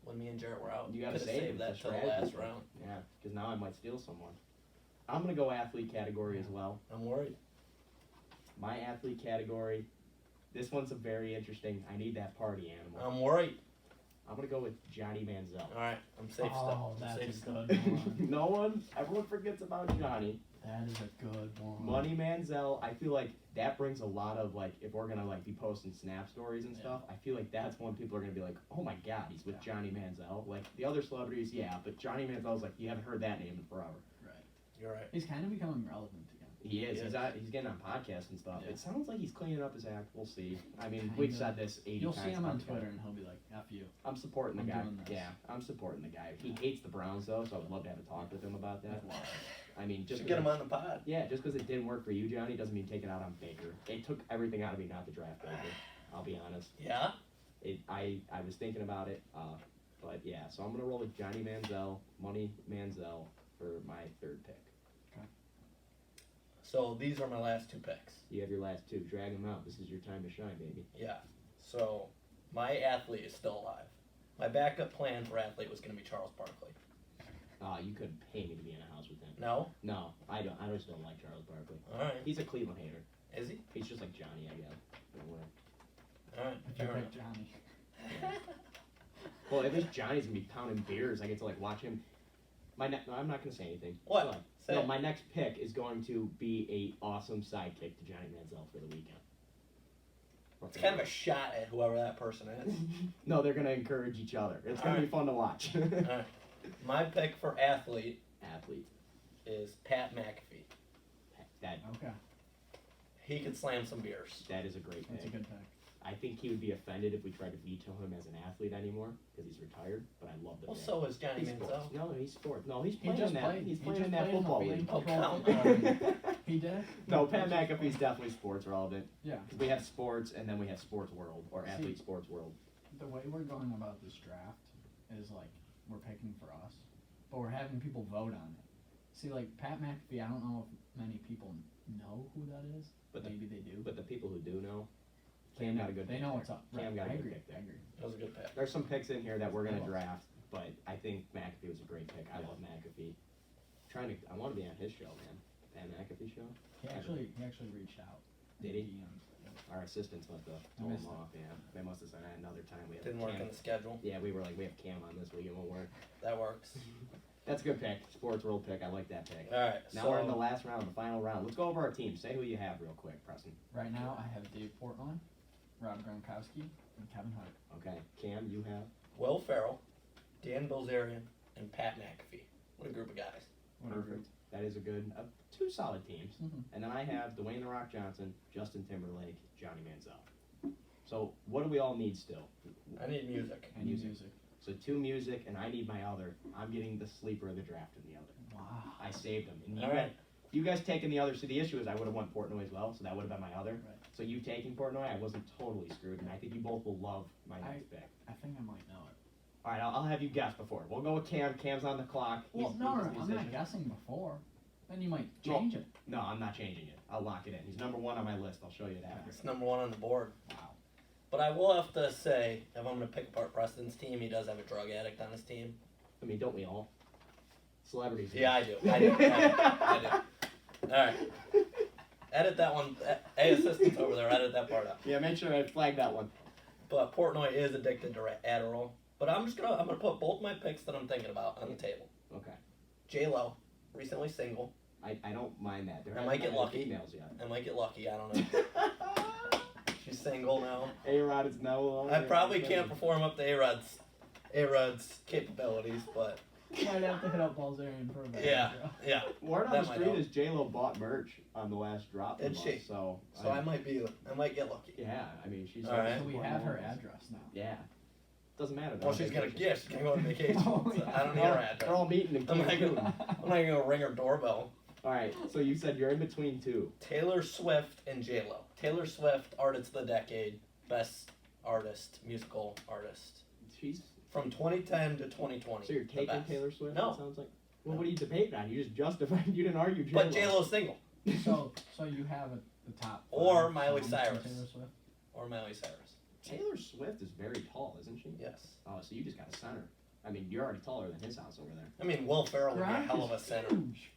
Speaker 4: when me and Jaret were out.
Speaker 2: You gotta
Speaker 4: Could've
Speaker 2: save
Speaker 4: saved
Speaker 2: it
Speaker 4: that
Speaker 2: for
Speaker 4: till the
Speaker 2: strategy.
Speaker 4: last round.
Speaker 2: Yeah, because now I might steal someone. I'm gonna go athlete category as well.
Speaker 4: I'm worried.
Speaker 2: My athlete category. This one's a very interesting. I need that party animal.
Speaker 4: I'm worried.
Speaker 2: I'm gonna go with Johnny Manziel.
Speaker 4: All right, I'm safe
Speaker 3: Oh,
Speaker 4: still. I'm
Speaker 3: that's
Speaker 4: safe
Speaker 3: a
Speaker 4: still.
Speaker 3: good one.
Speaker 2: No one, everyone forgets about Johnny.
Speaker 3: That is a good one.
Speaker 2: Money Manziel, I feel like that brings a lot of like, if we're gonna like be posting snap stories and
Speaker 3: Yeah.
Speaker 2: stuff, I feel like that's when people are gonna be like, oh my god, he's with Johnny Manziel. Like the other celebrities, yeah, but Johnny Manziel's like, you haven't heard that name in forever.
Speaker 3: Right.
Speaker 4: You're right.
Speaker 3: He's kind of becoming relevant again.
Speaker 2: He is.
Speaker 4: Yeah.
Speaker 2: He's getting on podcasts and stuff.
Speaker 3: Yeah.
Speaker 2: It sounds like he's cleaning up his act. We'll see. I mean,
Speaker 3: Kinda.
Speaker 2: we've said this 80
Speaker 3: You'll
Speaker 2: times.
Speaker 3: see him on
Speaker 2: podcast.
Speaker 3: Twitter, and he'll be like, "F you."
Speaker 2: I'm supporting the
Speaker 3: I'm
Speaker 2: guy.
Speaker 3: doing this.
Speaker 2: Yeah, I'm supporting the guy. He hates the Browns though, so I'd love to have a talk with him about that.
Speaker 3: Wow.
Speaker 2: I mean, just
Speaker 4: Just get him on the pod.
Speaker 2: Yeah, just because it didn't work for you, Johnny, doesn't mean take it out on Baker. It took everything out of me not to draft Baker. I'll be honest.
Speaker 4: Yeah?
Speaker 2: I was thinking about it, but yeah. So I'm gonna roll with Johnny Manziel, Money Manziel for my 3rd pick.
Speaker 4: So these are my last 2 picks.
Speaker 2: You have your last 2. Drag them out. This is your time to shine, baby.
Speaker 4: Yeah. So my athlete is still alive. My backup plan for athlete was going to be Charles Barkley.
Speaker 2: You couldn't pay me to be in a house with him.
Speaker 4: No?
Speaker 2: No, I don't. I just don't like Charles Barkley.
Speaker 4: All right.
Speaker 2: He's a Cleveland hater.
Speaker 4: Is he?
Speaker 2: He's just like Johnny, I guess. In a way.
Speaker 4: All right.
Speaker 3: If you
Speaker 4: Fair
Speaker 3: pick
Speaker 4: enough.
Speaker 3: Johnny.
Speaker 2: Well, at least Johnny's gonna be pounding beers. I get to like watch him. No, I'm not gonna say anything.
Speaker 4: What?
Speaker 2: Go on.
Speaker 4: Say
Speaker 2: No,
Speaker 4: it.
Speaker 2: my next pick is going to be a awesome sidekick to Johnny Manziel for the weekend.
Speaker 4: It's kind of a shot at whoever that person is.
Speaker 2: No, they're gonna encourage each other. It's gonna be fun to watch.
Speaker 4: Alright. My pick for athlete
Speaker 2: Athlete.
Speaker 4: is Pat McAfee.
Speaker 2: That
Speaker 3: Okay,
Speaker 4: He could slam some beers.
Speaker 2: that is a great
Speaker 3: that's a
Speaker 2: pick.
Speaker 3: good pick.
Speaker 2: I think he would be offended if we tried to veto him as an athlete anymore because he's retired. But I love the
Speaker 4: Well,
Speaker 2: pick.
Speaker 4: so is Johnny
Speaker 2: He's sports.
Speaker 4: Manziel.
Speaker 2: No, he's sports. No, he's
Speaker 3: He
Speaker 2: playing
Speaker 3: just
Speaker 2: in that.
Speaker 3: played.
Speaker 2: He's
Speaker 3: He
Speaker 2: playing
Speaker 3: just
Speaker 2: in that
Speaker 3: played in the
Speaker 2: football
Speaker 3: Flame
Speaker 2: league.
Speaker 4: Oh,
Speaker 3: Control
Speaker 4: come
Speaker 3: football
Speaker 4: on.
Speaker 3: league. He did.
Speaker 2: No, Pat McAfee's definitely sports relevant.
Speaker 3: Yeah.
Speaker 2: Because we have sports and then we have sports world or
Speaker 3: See-
Speaker 2: athlete sports world.
Speaker 3: The way we're going about this draft is like we're picking for us, but we're having people vote on it. See, like Pat McAfee, I don't know if many people know who that is.
Speaker 2: But the-
Speaker 3: Maybe they do.
Speaker 2: But the people who do know,
Speaker 3: They
Speaker 2: Cam
Speaker 3: know-
Speaker 2: got a good
Speaker 3: They
Speaker 2: pick
Speaker 3: know
Speaker 2: there.
Speaker 3: what's up.
Speaker 2: Cam got a
Speaker 3: I
Speaker 2: good
Speaker 3: agree.
Speaker 2: pick there.
Speaker 3: I agree.
Speaker 4: That was a good pick.
Speaker 2: There's some picks in here that we're gonna
Speaker 3: Oh.
Speaker 2: draft, but I think McAfee was a great pick. I love McAfee. I want to be on his show, man. Pat McAfee show.
Speaker 3: He actually reached out.
Speaker 2: Did he?
Speaker 3: DMs.
Speaker 2: Our assistants must have told
Speaker 3: missed
Speaker 2: him
Speaker 3: it.
Speaker 2: off. Yeah, they must have said another time we have
Speaker 4: Didn't work
Speaker 2: Cam.
Speaker 4: in the schedule.
Speaker 2: Yeah, we were like, we have Cam on this week, it won't work.
Speaker 4: That works.
Speaker 2: That's a good pick. Sports world pick. I like that pick.
Speaker 4: All right.
Speaker 2: Now
Speaker 4: so
Speaker 2: we're in the last round, the final round. Let's go over our team. Say who you have real quick, Preston.
Speaker 3: Right now, I have Dave Portnoy, Rob Gronkowski, and Kevin Hart.
Speaker 2: Okay. Cam, you have?
Speaker 4: Will Ferrell, Dan Bilzerian, and Pat McAfee. What a group of guys.
Speaker 2: Perfect. That is a good, two solid teams.
Speaker 3: Mm-hmm.
Speaker 2: And then I have Dwayne The Rock Johnson, Justin Timberlake, Johnny Manziel. So what do we all need still?
Speaker 4: I need music.
Speaker 3: And music.
Speaker 2: So two music, and I need my other. I'm getting the sleeper of the draft in the other.
Speaker 3: Wow.
Speaker 2: I saved him. And
Speaker 4: All right.
Speaker 2: you guys taking the other. So the issue is I would have won Portnoy as well, so that would have been my other.
Speaker 3: Right.
Speaker 2: So you taking Portnoy, I wasn't totally screwed, and I think you both will love my next pick.
Speaker 3: I think I might know it.
Speaker 2: All right, I'll have you guess before. We'll go with Cam. Cam's on the clock.
Speaker 3: Well,
Speaker 2: He's
Speaker 3: no,
Speaker 2: a
Speaker 3: I'm
Speaker 2: musician.
Speaker 3: not guessing before. Then you might
Speaker 2: Well,
Speaker 3: change it.
Speaker 2: No, I'm not changing it. I'll lock it in. He's number one on my list. I'll show you that.
Speaker 4: It's number one on the board.
Speaker 3: Wow.
Speaker 4: But I will have to say, if I'm going to pick apart Preston's team, he does have a drug addict on his team.
Speaker 2: I mean, don't we all? Celebrities.
Speaker 4: Yeah, I do. I do. All right. Edit that one. Hey, assistants over there, edit that part out.
Speaker 2: Yeah, make sure I flag that one.
Speaker 4: But Portnoy is addicted to Adderall. But I'm gonna put both my picks that I'm thinking about on the table.
Speaker 2: Okay.
Speaker 4: J-Lo, recently single.
Speaker 2: I don't mind that. There
Speaker 4: I
Speaker 2: hasn't
Speaker 4: might get
Speaker 2: been any
Speaker 4: lucky.
Speaker 2: females yet.
Speaker 4: I might get lucky. I don't know. She's single now.
Speaker 2: A-Rod is no longer.
Speaker 4: I probably can't perform up to A-Rod's capabilities, but
Speaker 3: You might have to hit up Balzerian for a bit.
Speaker 4: yeah.
Speaker 2: Word on
Speaker 4: That
Speaker 2: the
Speaker 4: might
Speaker 2: street
Speaker 4: help.
Speaker 2: is J-Lo bought merch on the last drop.
Speaker 4: Did
Speaker 2: from
Speaker 4: she?
Speaker 2: us, So
Speaker 4: I might get lucky.
Speaker 2: Yeah, I mean she's.
Speaker 4: All right.
Speaker 3: So we have her address now.
Speaker 2: Yeah. Doesn't matter.
Speaker 4: Well, she's gonna go on vacation.
Speaker 3: Oh,
Speaker 4: So
Speaker 3: yeah.
Speaker 4: I don't need
Speaker 2: They're
Speaker 4: her
Speaker 2: all
Speaker 4: address.
Speaker 2: meeting in
Speaker 4: I'm not
Speaker 2: Cancun.
Speaker 4: I'm not gonna ring her doorbell.
Speaker 2: All right. So you said you're in between two.
Speaker 4: Taylor Swift and J-Lo. Taylor Swift, Artist of the Decade, Best Artist, Musical Artist.
Speaker 2: She's.
Speaker 4: From 2010 to 2020.
Speaker 2: So you're
Speaker 4: the
Speaker 2: taking
Speaker 4: best.
Speaker 2: Taylor Swift?
Speaker 4: No.
Speaker 2: That sounds like. Well, what are you debating on? You just justified. You didn't argue J-Lo.
Speaker 4: But J-Lo's single.
Speaker 3: So you have the top.
Speaker 4: Or
Speaker 3: five
Speaker 4: Miley
Speaker 3: songs from
Speaker 4: Cyrus.
Speaker 3: Taylor Swift?
Speaker 4: Or Miley Cyrus.
Speaker 2: Taylor Swift is very tall, isn't she?
Speaker 4: Yes.
Speaker 2: Oh, so you just got a center. I mean, you're already taller than his house over there.
Speaker 4: I mean, Will Ferrell would be a
Speaker 3: Gronk
Speaker 4: hell of a
Speaker 3: is
Speaker 4: center.
Speaker 3: huge.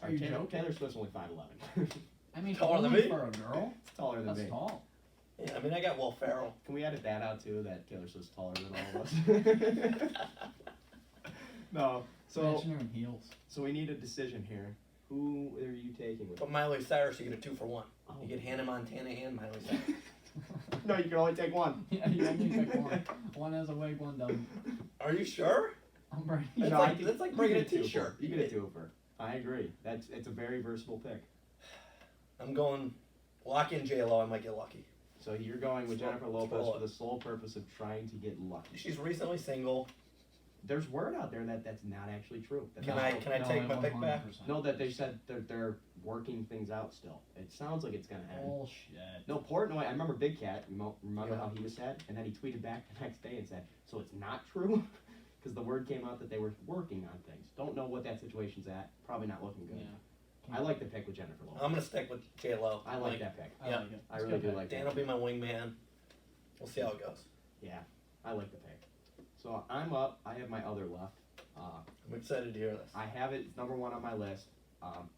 Speaker 2: All
Speaker 3: Are you
Speaker 2: right,
Speaker 3: joking?
Speaker 2: Taylor Swift's only 5'11".
Speaker 3: I mean,
Speaker 4: Taller than
Speaker 3: only
Speaker 4: me?
Speaker 3: for a girl,
Speaker 2: It's taller than
Speaker 3: that's
Speaker 2: me.
Speaker 3: tall.
Speaker 4: Yeah, I mean, I got Will Ferrell.
Speaker 2: Can we edit that out too? That Taylor Swift's taller than all of us. No. So
Speaker 3: Imagine her in heels.
Speaker 2: so we need a decision here. Who are you taking with?
Speaker 4: But Miley Cyrus, you get a 2-for-1.
Speaker 2: Oh.
Speaker 4: You get Hannah Montana and Miley Cyrus.
Speaker 2: No, you can only take one.
Speaker 3: Yeah, you only pick one. One has a wig, one doesn't.
Speaker 4: Are you sure?
Speaker 3: I'm pretty
Speaker 4: That's
Speaker 2: No,
Speaker 4: like-
Speaker 2: I think
Speaker 4: that's like
Speaker 2: you
Speaker 4: bringing
Speaker 2: get
Speaker 4: a
Speaker 2: two
Speaker 4: t-shirt.
Speaker 2: for- You get a two for. I agree. It's a very versatile pick.
Speaker 4: I'm going lock in J-Lo. I might get lucky.
Speaker 2: So you're going with
Speaker 4: Let's
Speaker 2: Jennifer
Speaker 4: roll
Speaker 2: Lopez
Speaker 4: it.
Speaker 2: for the sole purpose of trying to get lucky.
Speaker 4: She's recently single.
Speaker 2: There's word out there that that's not actually true. That
Speaker 4: Can
Speaker 2: they're
Speaker 4: I
Speaker 2: still-
Speaker 4: can I take my pick back?
Speaker 3: 100%.
Speaker 2: No, that they said they're working things out still. It sounds like it's gonna happen.
Speaker 3: Bullshit.
Speaker 2: No, Portnoy. I remember Big Cat. Remember
Speaker 4: Yeah.
Speaker 2: how he was sad, and then he tweeted back the next day and said, "So it's not true," because the word came out that they were working on things. Don't know what that situation's at. Probably not looking good.
Speaker 3: Yeah.
Speaker 2: I like the pick with Jennifer Lopez.
Speaker 4: I'm gonna stick with J-Lo.
Speaker 2: I like that pick.
Speaker 3: I
Speaker 4: Yeah.
Speaker 3: like it.
Speaker 2: I
Speaker 3: It's a
Speaker 2: really
Speaker 3: good
Speaker 2: do
Speaker 3: pick.
Speaker 2: like
Speaker 4: Dan
Speaker 2: that.
Speaker 4: will be my wingman. We'll see how it goes.
Speaker 2: Yeah, I like the pick. So I'm up. I have my other left.
Speaker 4: I'm excited to hear this.
Speaker 2: I have it number one on my list.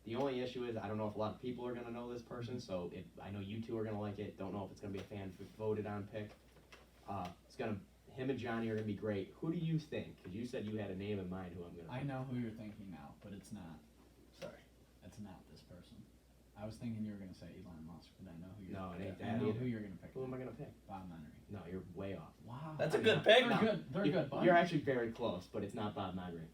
Speaker 2: The only issue is I don't know if a lot of people are gonna know this person, so I know you two are gonna like it. Don't know if it's gonna be a fan voted on pick. It's gonna him and Johnny are gonna be great. Who do you think? Because you said you had a name in mind. Who I'm gonna?
Speaker 3: I know who you're thinking now, but it's not.
Speaker 4: Sorry.
Speaker 3: It's not this person. I was thinking you were gonna say Elon Musk, but I know who you're.
Speaker 2: No, it ain't
Speaker 3: I
Speaker 2: that
Speaker 3: know
Speaker 2: either.
Speaker 3: who you're gonna pick.
Speaker 2: Who am I gonna pick?
Speaker 3: Bob Menery.
Speaker 2: No, you're way off.
Speaker 3: Wow.
Speaker 4: That's a good pick.
Speaker 3: They're
Speaker 4: No.
Speaker 3: good. They're good. Buddy.
Speaker 2: You're actually very close, but it's not Bob Menery.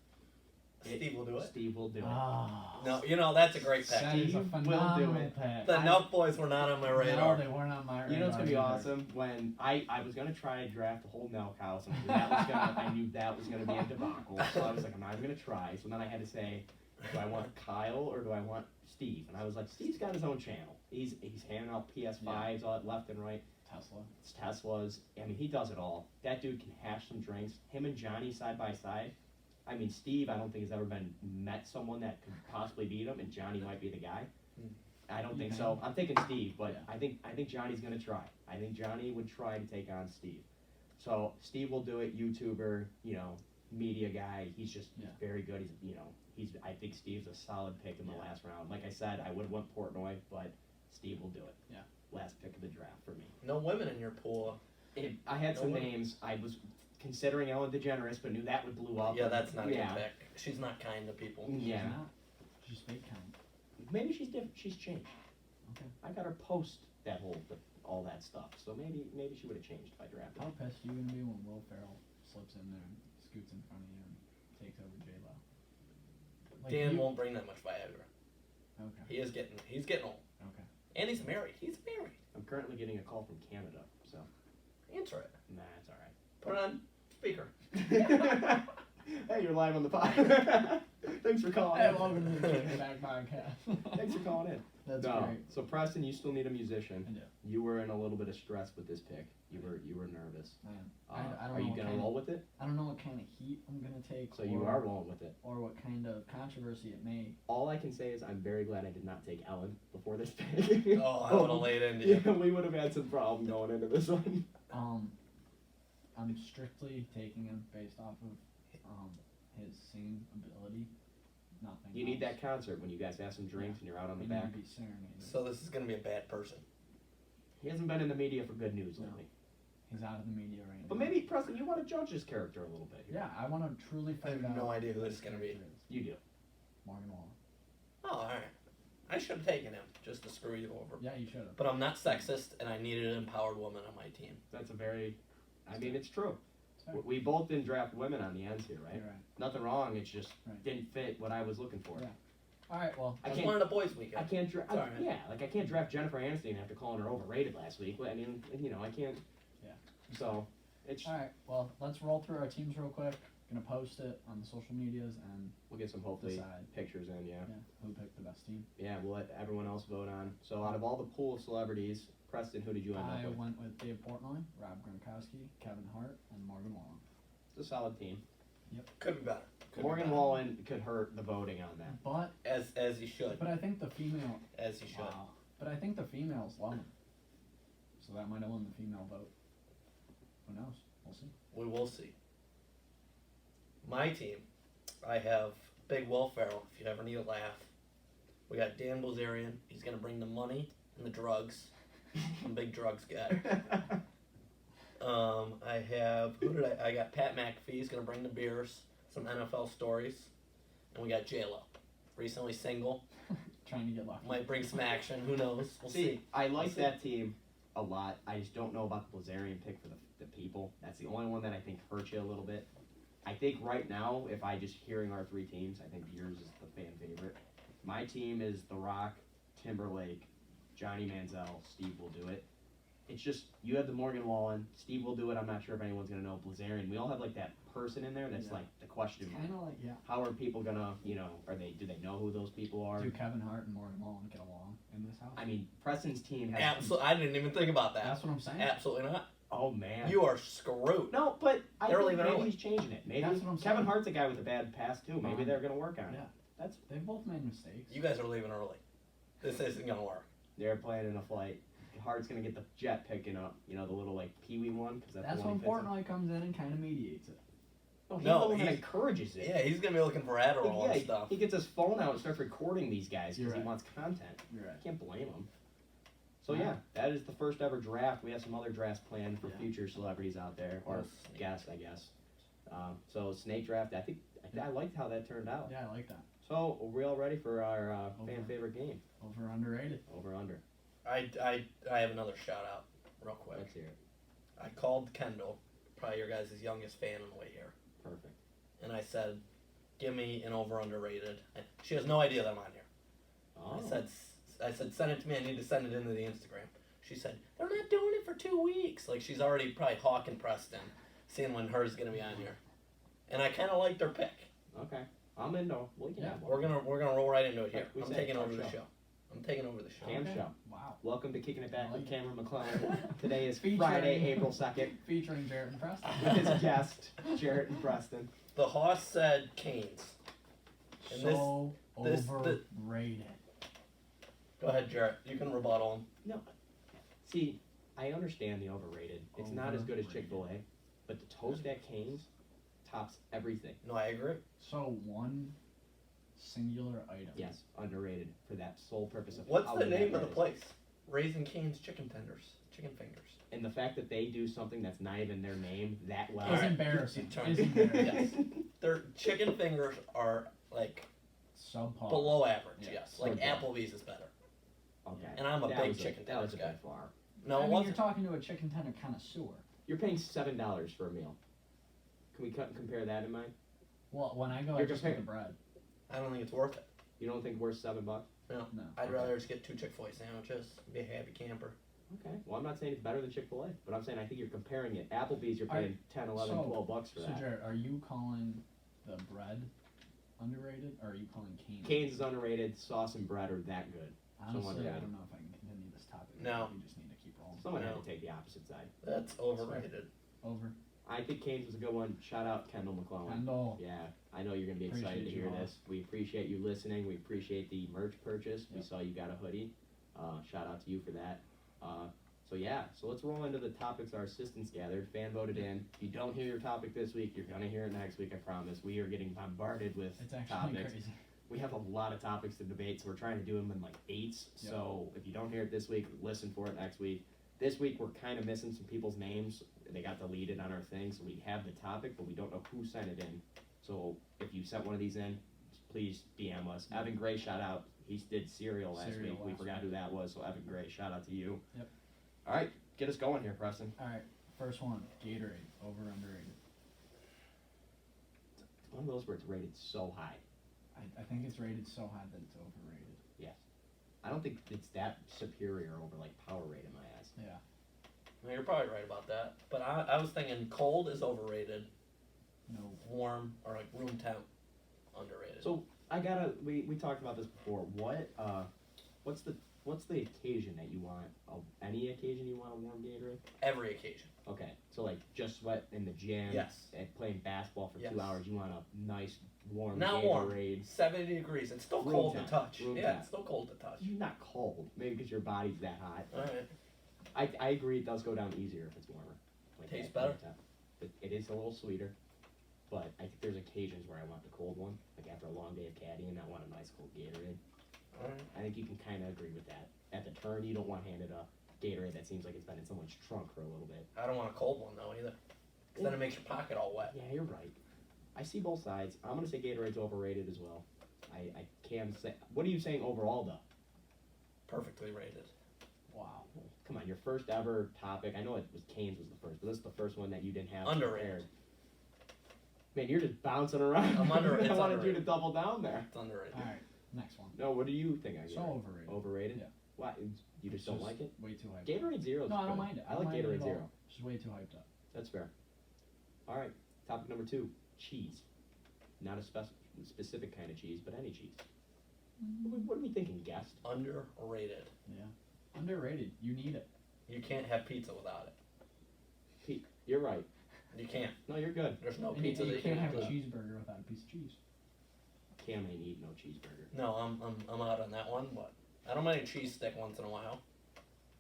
Speaker 4: Steve will do it.
Speaker 2: Steve will do it.
Speaker 3: Oh.
Speaker 4: No, that's a great pick.
Speaker 3: That is a
Speaker 2: Steve will do
Speaker 3: phenomenal
Speaker 2: it.
Speaker 3: pick.
Speaker 4: The Nelk boys were not on my radar.
Speaker 3: No, they weren't on my radar.
Speaker 2: You know what's gonna be
Speaker 3: either.
Speaker 2: awesome? When I was gonna try to draft the whole Nelk house, and I knew that was gonna be a debacle. So I was like, I'm not even gonna try. So then I had to say, do I want Kyle or do I want Steve? And I was like, Steve's got his own channel. He's handing out PS5s all left and right.
Speaker 3: Tesla.
Speaker 2: It's Teslas. I mean, he does it all. That dude can hash some drinks. Him and Johnny side by side. I mean, Steve, I don't think has ever met someone that could possibly beat him, and Johnny might be the guy. I don't think so. I'm thinking Steve, but
Speaker 3: Yeah.
Speaker 2: I think Johnny's gonna try. I think Johnny would try to take on Steve. So Steve will do it. YouTuber, media guy. He's very good. I think Steve's a solid pick in the last round. Like I said, I would have went Portnoy, but Steve will do it.
Speaker 3: Yeah.
Speaker 2: Last pick of the draft for me.
Speaker 4: No women in your pool.
Speaker 2: I had some
Speaker 4: No.
Speaker 2: names. I was considering Ellen DeGeneres, but knew that would blow up.
Speaker 4: Yeah, that's not a
Speaker 2: Yeah.
Speaker 4: good pick. She's not kind to people.
Speaker 2: Yeah.
Speaker 3: She's not. She's fake kind.
Speaker 2: Maybe she's different. She's changed.
Speaker 3: Okay.
Speaker 2: I got her post all that stuff. So maybe she would have changed if I drafted
Speaker 3: How
Speaker 2: her.
Speaker 3: pissed you gonna be when Will Ferrell slips in there and scoots in front of you and takes over J-Lo?
Speaker 4: Dan won't bring that much Viagra.
Speaker 3: Okay.
Speaker 4: He's getting old.
Speaker 3: Okay.
Speaker 4: And he's married. He's married.
Speaker 2: I'm currently getting a call from Canada, so
Speaker 4: Answer it.
Speaker 2: nah, it's all right.
Speaker 4: Put it on speaker.
Speaker 2: Hey, you're live on the pod. Thanks for calling
Speaker 3: Hey,
Speaker 2: in.
Speaker 3: welcome to the Kickin' Back podcast.
Speaker 2: Thanks for calling in.
Speaker 3: That's
Speaker 2: No.
Speaker 3: great.
Speaker 2: So Preston, you still need a musician.
Speaker 3: I do.
Speaker 2: You were in a little bit of stress with this pick. You were nervous.
Speaker 3: I am. I
Speaker 2: Are
Speaker 3: don't know
Speaker 2: you
Speaker 3: what
Speaker 2: gonna
Speaker 3: kind
Speaker 2: roll with it?
Speaker 3: I don't know what kind of heat I'm gonna take.
Speaker 2: So you are rolling with it.
Speaker 3: Or what kind of controversy it may.
Speaker 2: All I can say is I'm very glad I did not take Ellen before this pick.
Speaker 4: Oh, I would have laid into you.
Speaker 2: Yeah, we would have had some problem going into this one.
Speaker 3: I'm strictly taking him based off of his singing ability. Nothing.
Speaker 2: You need
Speaker 3: else.
Speaker 2: that concert when you guys have some drinks and you're out on the
Speaker 3: We need
Speaker 2: back.
Speaker 3: to be serenaded.
Speaker 4: So this is gonna be a bad person.
Speaker 2: He hasn't been in the media for good news
Speaker 3: No.
Speaker 2: lately.
Speaker 3: He's out of the media right now.
Speaker 2: But maybe, Preston, you want to judge his character a little bit here.
Speaker 3: Yeah, I want to truly
Speaker 4: I
Speaker 3: find
Speaker 4: have
Speaker 3: out.
Speaker 4: no idea who
Speaker 3: what
Speaker 4: this is
Speaker 3: his
Speaker 4: gonna be.
Speaker 3: character is.
Speaker 2: You do.
Speaker 3: Morgan Wallen.
Speaker 4: Oh, alright. I should have taken him just to screw you over.
Speaker 3: Yeah, you should have.
Speaker 4: But I'm not sexist, and I needed an empowered woman on my team.
Speaker 2: That's a very, I mean, it's true.
Speaker 3: It's fair.
Speaker 2: We both didn't draft women on the ends here, right?
Speaker 3: You're right.
Speaker 2: Nothing wrong, it's just
Speaker 3: Right.
Speaker 2: didn't fit what I was looking for.
Speaker 3: Yeah. All right. Well,
Speaker 2: I
Speaker 4: I
Speaker 2: can't-
Speaker 4: wanted a boys' weekend.
Speaker 2: I can't draft.
Speaker 4: It's all right.
Speaker 2: Yeah, like I can't draft Jennifer Aniston after calling her overrated last week. I mean, I can't.
Speaker 3: Yeah.
Speaker 2: So, it's
Speaker 3: all right. Well, let's roll through our teams real quick. Gonna post it on the social medias and
Speaker 2: we'll get some hopefully
Speaker 3: decide.
Speaker 2: pictures in. Yeah.
Speaker 3: Who picked the best team.
Speaker 2: Yeah, we'll let everyone else vote on. So out of all the pool of celebrities, Preston, who did you end
Speaker 3: I
Speaker 2: up with?
Speaker 3: went with Dave Portnoy, Rob Gronkowski, Kevin Hart, and Morgan Wallen.
Speaker 2: It's a solid team.
Speaker 4: Could be better. Could be
Speaker 2: Morgan
Speaker 4: better.
Speaker 2: Wallen could hurt the voting on that.
Speaker 3: But
Speaker 4: As he should.
Speaker 3: I think the female.
Speaker 4: As he should.
Speaker 3: Wow. But I think the females love him. So that might have won the female vote. Who knows? We'll see.
Speaker 4: We will see. My team, I have Big Will Ferrell, if you ever need a laugh. We got Dan Bilzerian. He's going to bring the money and the drugs. I'm a big drugs guy. I have, I got Pat McAfee. He's going to bring the beers, some NFL stories. And we got J-Lo. Recently single.
Speaker 3: Trying to get lucky.
Speaker 4: Might bring some action. Who knows? We'll see.
Speaker 2: I like
Speaker 4: We'll see.
Speaker 2: that team a lot. I just don't know about the Blazarian pick for the people. That's the only one that I think hurts you a little bit. I think right now, if I just hearing our three teams, I think yours is the fan favorite. My team is The Rock, Timberlake, Johnny Manziel, Steve will do it. It's just, you have the Morgan Wallen, Steve will do it, I'm not sure if anyone's going to know Blazarian. We all have like that person in there that's
Speaker 3: Yeah.
Speaker 2: like the question mark.
Speaker 3: Kind of like, yeah.
Speaker 2: How are people going to, do they know who those people are?
Speaker 3: Do Kevin Hart and Morgan Wallen get along in this house?
Speaker 2: I mean, Preston's team has...
Speaker 4: Absolutely. I didn't even think about that.
Speaker 3: That's what I'm saying.
Speaker 4: Absolutely not.
Speaker 2: Oh, man.
Speaker 4: You are screwed.
Speaker 2: No, but I
Speaker 4: They're
Speaker 2: think
Speaker 4: leaving
Speaker 2: maybe
Speaker 4: early.
Speaker 2: he's changing it. Maybe
Speaker 3: That's what I'm
Speaker 2: Kevin
Speaker 3: saying.
Speaker 2: Hart's a guy with a bad past too. Maybe
Speaker 3: Fine.
Speaker 2: they're gonna work on it.
Speaker 3: Yeah.
Speaker 2: That's
Speaker 3: They've both made mistakes.
Speaker 4: You guys are leaving early. This isn't going to work.
Speaker 2: they're planning a flight. Hart's gonna get the jet picking up. The little like Pee-wee one because that's
Speaker 3: That's
Speaker 2: the one
Speaker 3: when
Speaker 2: he fits in.
Speaker 3: Portnoy comes in and kind of mediates it.
Speaker 2: No, he's
Speaker 4: No,
Speaker 2: the one that
Speaker 4: he's-
Speaker 2: encourages it.
Speaker 4: Yeah, he's going to be looking for Adderall
Speaker 2: Yeah,
Speaker 4: and stuff.
Speaker 2: he gets his phone out and starts recording these guys
Speaker 3: You're
Speaker 2: because he
Speaker 3: right.
Speaker 2: wants content.
Speaker 3: You're right.
Speaker 2: Can't blame him. So yeah, that is the first ever draft. We have some other drafts planned for
Speaker 3: Yeah.
Speaker 2: future celebrities out there, or guests, I guess. So snake draft. I liked how that turned out.
Speaker 3: Yeah, I like that.
Speaker 2: So are we all ready for our fan favorite game?
Speaker 3: Over underrated.
Speaker 2: Over under.
Speaker 4: I have another shout out, real quick.
Speaker 2: Let's hear it.
Speaker 4: I called Kendall, probably your guys' youngest fan on the way here,
Speaker 2: Perfect.
Speaker 4: and I said, "Give me an over underrated." And she has no idea that I'm on here.
Speaker 2: Oh.
Speaker 4: I said, "Send it to me. I need to send it into the Instagram." She said, "They're not doing it for 2 weeks." Like she's already probably hawking Preston, seeing when hers is gonna be on here, and I kind of liked her pick.
Speaker 2: Okay. I'm in though. We can
Speaker 3: Yeah,
Speaker 2: have one.
Speaker 4: We're gonna roll right into it here.
Speaker 2: We
Speaker 4: I'm
Speaker 2: said
Speaker 4: taking
Speaker 2: our
Speaker 4: over the
Speaker 2: show.
Speaker 4: show. I'm taking over the show.
Speaker 2: Cam show.
Speaker 3: Wow.
Speaker 2: Welcome to Kicking It Back
Speaker 3: I like
Speaker 2: with
Speaker 3: it.
Speaker 2: Cameron MacLellan. Today is
Speaker 3: Featuring-
Speaker 2: Friday, April 2nd,
Speaker 3: Featuring Jaret and Preston.
Speaker 2: with his guest, Jaret and Preston.
Speaker 4: The Hoss said Canes. And
Speaker 3: So
Speaker 4: this-
Speaker 3: overrated.
Speaker 4: Go ahead, Jarrett. You can rebuttal him.
Speaker 2: No. See, I understand the overrated. It's not as good as
Speaker 3: Overrated.
Speaker 2: Chick-fil-A, but the toast at Cane's tops everything.
Speaker 4: No, I agree.
Speaker 3: So one singular item.
Speaker 2: Yes, underrated for that sole purpose of
Speaker 4: What's
Speaker 2: how
Speaker 4: the
Speaker 2: good
Speaker 4: name
Speaker 2: that
Speaker 4: of the
Speaker 2: bread
Speaker 4: place? Raising Cane's Chicken Tenders. Chicken Fingers.
Speaker 2: is. And the fact that they do something that's not even their name that well.
Speaker 3: It's
Speaker 4: Alright.
Speaker 3: embarrassing.
Speaker 4: Turn.
Speaker 3: It's embarrassing.
Speaker 4: Yes. Their chicken fingers are like
Speaker 3: Subpar.
Speaker 4: below average,
Speaker 3: Yeah.
Speaker 4: yes. Like
Speaker 2: Okay.
Speaker 4: Applebee's is better.
Speaker 2: Okay.
Speaker 4: And I'm a
Speaker 2: That
Speaker 4: big
Speaker 2: was
Speaker 4: chicken
Speaker 2: That was
Speaker 4: tenders
Speaker 2: a
Speaker 4: guy.
Speaker 2: bit far.
Speaker 4: No,
Speaker 3: I
Speaker 4: it
Speaker 3: mean,
Speaker 4: wasn't.
Speaker 3: you're talking to a chicken tender connoisseur.
Speaker 2: You're paying $7 for a meal. Can we compare that in mind?
Speaker 3: Well, when I go, I
Speaker 2: You're
Speaker 3: just get the
Speaker 2: comparing-
Speaker 3: bread.
Speaker 4: I don't think it's worth it.
Speaker 2: You don't think worth $7?
Speaker 3: No.
Speaker 4: I'd
Speaker 2: Okay.
Speaker 4: rather just get 2 Chick-fil-A sandwiches. Be a happy camper.
Speaker 2: Okay. Well, I'm not saying it's better than Chick-fil-A, but I'm saying I think you're comparing it. Applebee's, you're paying 10, 11,
Speaker 3: so-
Speaker 2: $12 for
Speaker 3: So,
Speaker 2: that.
Speaker 3: Jared, are you calling the bread underrated, or are you calling Cane's?
Speaker 2: Cane's is underrated. Sauce and bread are that good.
Speaker 3: Honestly, I
Speaker 2: underrated.
Speaker 3: don't know if I can continue this topic.
Speaker 4: No.
Speaker 3: We just need to keep rolling.
Speaker 2: Someone had
Speaker 4: No.
Speaker 2: to take the opposite side.
Speaker 4: That's overrated.
Speaker 3: Over.
Speaker 2: I think Cane's was a good one. Shout out Kendall MacLellan.
Speaker 3: Kendall.
Speaker 2: Yeah, I know you're going to be excited
Speaker 3: Appreciate
Speaker 2: to
Speaker 3: you
Speaker 2: hear
Speaker 3: all.
Speaker 2: this. We appreciate you listening. We appreciate the merch purchase. We
Speaker 3: Yep.
Speaker 2: saw you got a hoodie. Shout out to you for that. So let's roll into the topics our assistants gathered. Fan voted in. If you don't hear your topic this week, you're going to hear it next week, I promise. We are getting bombarded with
Speaker 3: It's actually
Speaker 2: topics.
Speaker 3: crazy.
Speaker 2: We have a lot of topics to debate, so we're trying to do them in like eights.
Speaker 3: Yep.
Speaker 2: So if you don't hear it this week, listen for it next week. This week we're kind of missing some people's names. They got deleted on our thing, so we have the topic, but we don't know who sent it in. So if you sent one of these in, please DM us. Evan Gray, shout out. He did cereal last
Speaker 3: Cereal
Speaker 2: week. We
Speaker 3: last
Speaker 2: forgot
Speaker 3: week.
Speaker 2: who that was, so Evan Gray, shout out to you.
Speaker 3: Yep.
Speaker 2: All right, get us going here, Preston.
Speaker 3: All right, first one. Gatorade. Over underrated.
Speaker 2: It's one of those where it's rated so high.
Speaker 3: I think it's rated so high that it's overrated.
Speaker 2: I don't think it's that superior over like Powerade in my eyes.
Speaker 3: Yeah.
Speaker 4: No, you're probably right about that. But I was thinking cold is overrated.
Speaker 3: No.
Speaker 4: Warm or like room temp underrated.
Speaker 2: So we talked about this before. What's the occasion that you want? Any occasion you want a warm Gatorade?
Speaker 4: Every occasion.
Speaker 2: Okay, so like just sweat in the gym.
Speaker 4: Yes.
Speaker 2: And playing basketball for
Speaker 4: Yes.
Speaker 2: 2 hours, you want a nice warm
Speaker 4: Not warm.
Speaker 2: Gatorade.
Speaker 4: 70 degrees. It's still
Speaker 2: Room
Speaker 4: cold
Speaker 2: temp.
Speaker 4: to touch.
Speaker 2: Room
Speaker 4: Yeah,
Speaker 2: temp.
Speaker 4: it's still cold to touch.
Speaker 2: You're not cold, maybe because your body's that hot.
Speaker 4: Alright.
Speaker 2: I agree it does go down easier if it's warmer. Like
Speaker 4: Tastes
Speaker 2: that room
Speaker 4: better.
Speaker 2: temp. It is a little sweeter, but I think there's occasions where I want the cold one, like after a long day of caddying, I want a nice cold Gatorade.
Speaker 4: Alright.
Speaker 2: I think you can kind of agree with that. At the turn, you don't want handed a Gatorade that seems like it's been in someone's trunk for a little bit.
Speaker 4: I don't want a cold one though either. Because then it makes your pocket all wet.
Speaker 2: Yeah, you're right. I see both sides. I'm gonna say Gatorade's overrated as well. I can say. What are you saying overall though?
Speaker 4: Perfectly rated.
Speaker 3: Wow.
Speaker 2: Come on, your first ever topic. I know it was Cane's was the first, but this is the first one that you didn't have
Speaker 4: Underrated.
Speaker 2: prepared. Man, you're just bouncing around.
Speaker 4: I'm under-
Speaker 2: I
Speaker 4: it's
Speaker 2: wanted you to
Speaker 4: underrated.
Speaker 2: double down there.
Speaker 4: It's underrated.
Speaker 3: All right, next one.
Speaker 2: No, what do you think I get?
Speaker 3: So overrated.
Speaker 2: Overrated?
Speaker 3: Yeah.
Speaker 2: Why? You just don't like it?
Speaker 3: Way too hyped.
Speaker 2: Gatorade Zero.
Speaker 3: No, I don't mind it.
Speaker 2: I like
Speaker 3: don't mind it
Speaker 2: Gatorade
Speaker 3: at all.
Speaker 2: Zero.
Speaker 3: Just way too hyped up.
Speaker 2: That's fair. All right, topic number 2: cheese. Not a specific kind of cheese, but any cheese. What are we thinking, guest?
Speaker 4: Underrated.
Speaker 3: Yeah. Underrated. You need it.
Speaker 4: You can't have pizza without it.
Speaker 2: Pete, you're right.
Speaker 4: You can't.
Speaker 2: No, you're good.
Speaker 4: There's no
Speaker 3: And
Speaker 4: pizza
Speaker 3: you
Speaker 4: that you
Speaker 3: can't
Speaker 4: can
Speaker 3: have a
Speaker 4: have.
Speaker 3: cheeseburger without a piece of cheese.
Speaker 2: Cam ain't eat no cheeseburger.
Speaker 4: No, I'm out on that one, but I don't mind a cheese stick once in a while.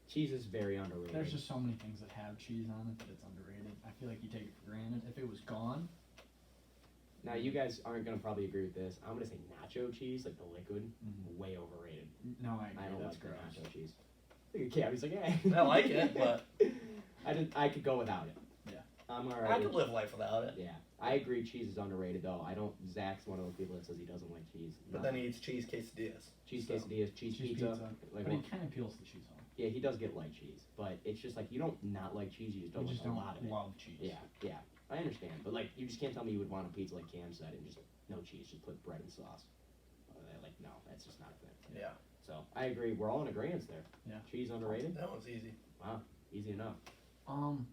Speaker 2: Cheese is very underrated.
Speaker 3: There's just so many things that have cheese on it that it's underrated. I feel like you take it for granted. If it was gone,
Speaker 2: Now, you guys aren't going to probably agree with this. I'm going to say nacho cheese, like the liquid,
Speaker 3: Mhm.
Speaker 2: way overrated.
Speaker 3: no, I agree.
Speaker 2: I don't
Speaker 3: That's
Speaker 2: like the
Speaker 3: gross.
Speaker 2: nacho cheese. Look at Cam. He's like, hey.
Speaker 4: I like it, but
Speaker 2: I could go without it.
Speaker 3: Yeah.
Speaker 2: I'm
Speaker 4: I
Speaker 2: alright.
Speaker 4: could live life without it.
Speaker 2: Yeah, I agree. Cheese is underrated, though. Zach's one of those people that says he doesn't like cheese.
Speaker 4: But then he eats cheese quesadillas.
Speaker 2: cheese
Speaker 4: so.
Speaker 2: quesadillas, cheese pizza. Like,
Speaker 3: But he kind of peels the cheese off.
Speaker 2: yeah, he does get light cheese, but it's just like you don't not like cheese. You just don't
Speaker 3: You just
Speaker 2: like
Speaker 3: don't
Speaker 2: a lot of it.
Speaker 3: love cheese.
Speaker 2: Yeah, I understand, but like you just can't tell me you would want a pizza like Cam said and just no cheese, just put bread and sauce. Like no, that's just not a thing.
Speaker 4: Yeah.
Speaker 2: So I agree. We're all in agreement there.
Speaker 3: Yeah.
Speaker 2: Cheese underrated.
Speaker 4: That one's easy.
Speaker 2: Wow, easy enough.
Speaker 3: I'm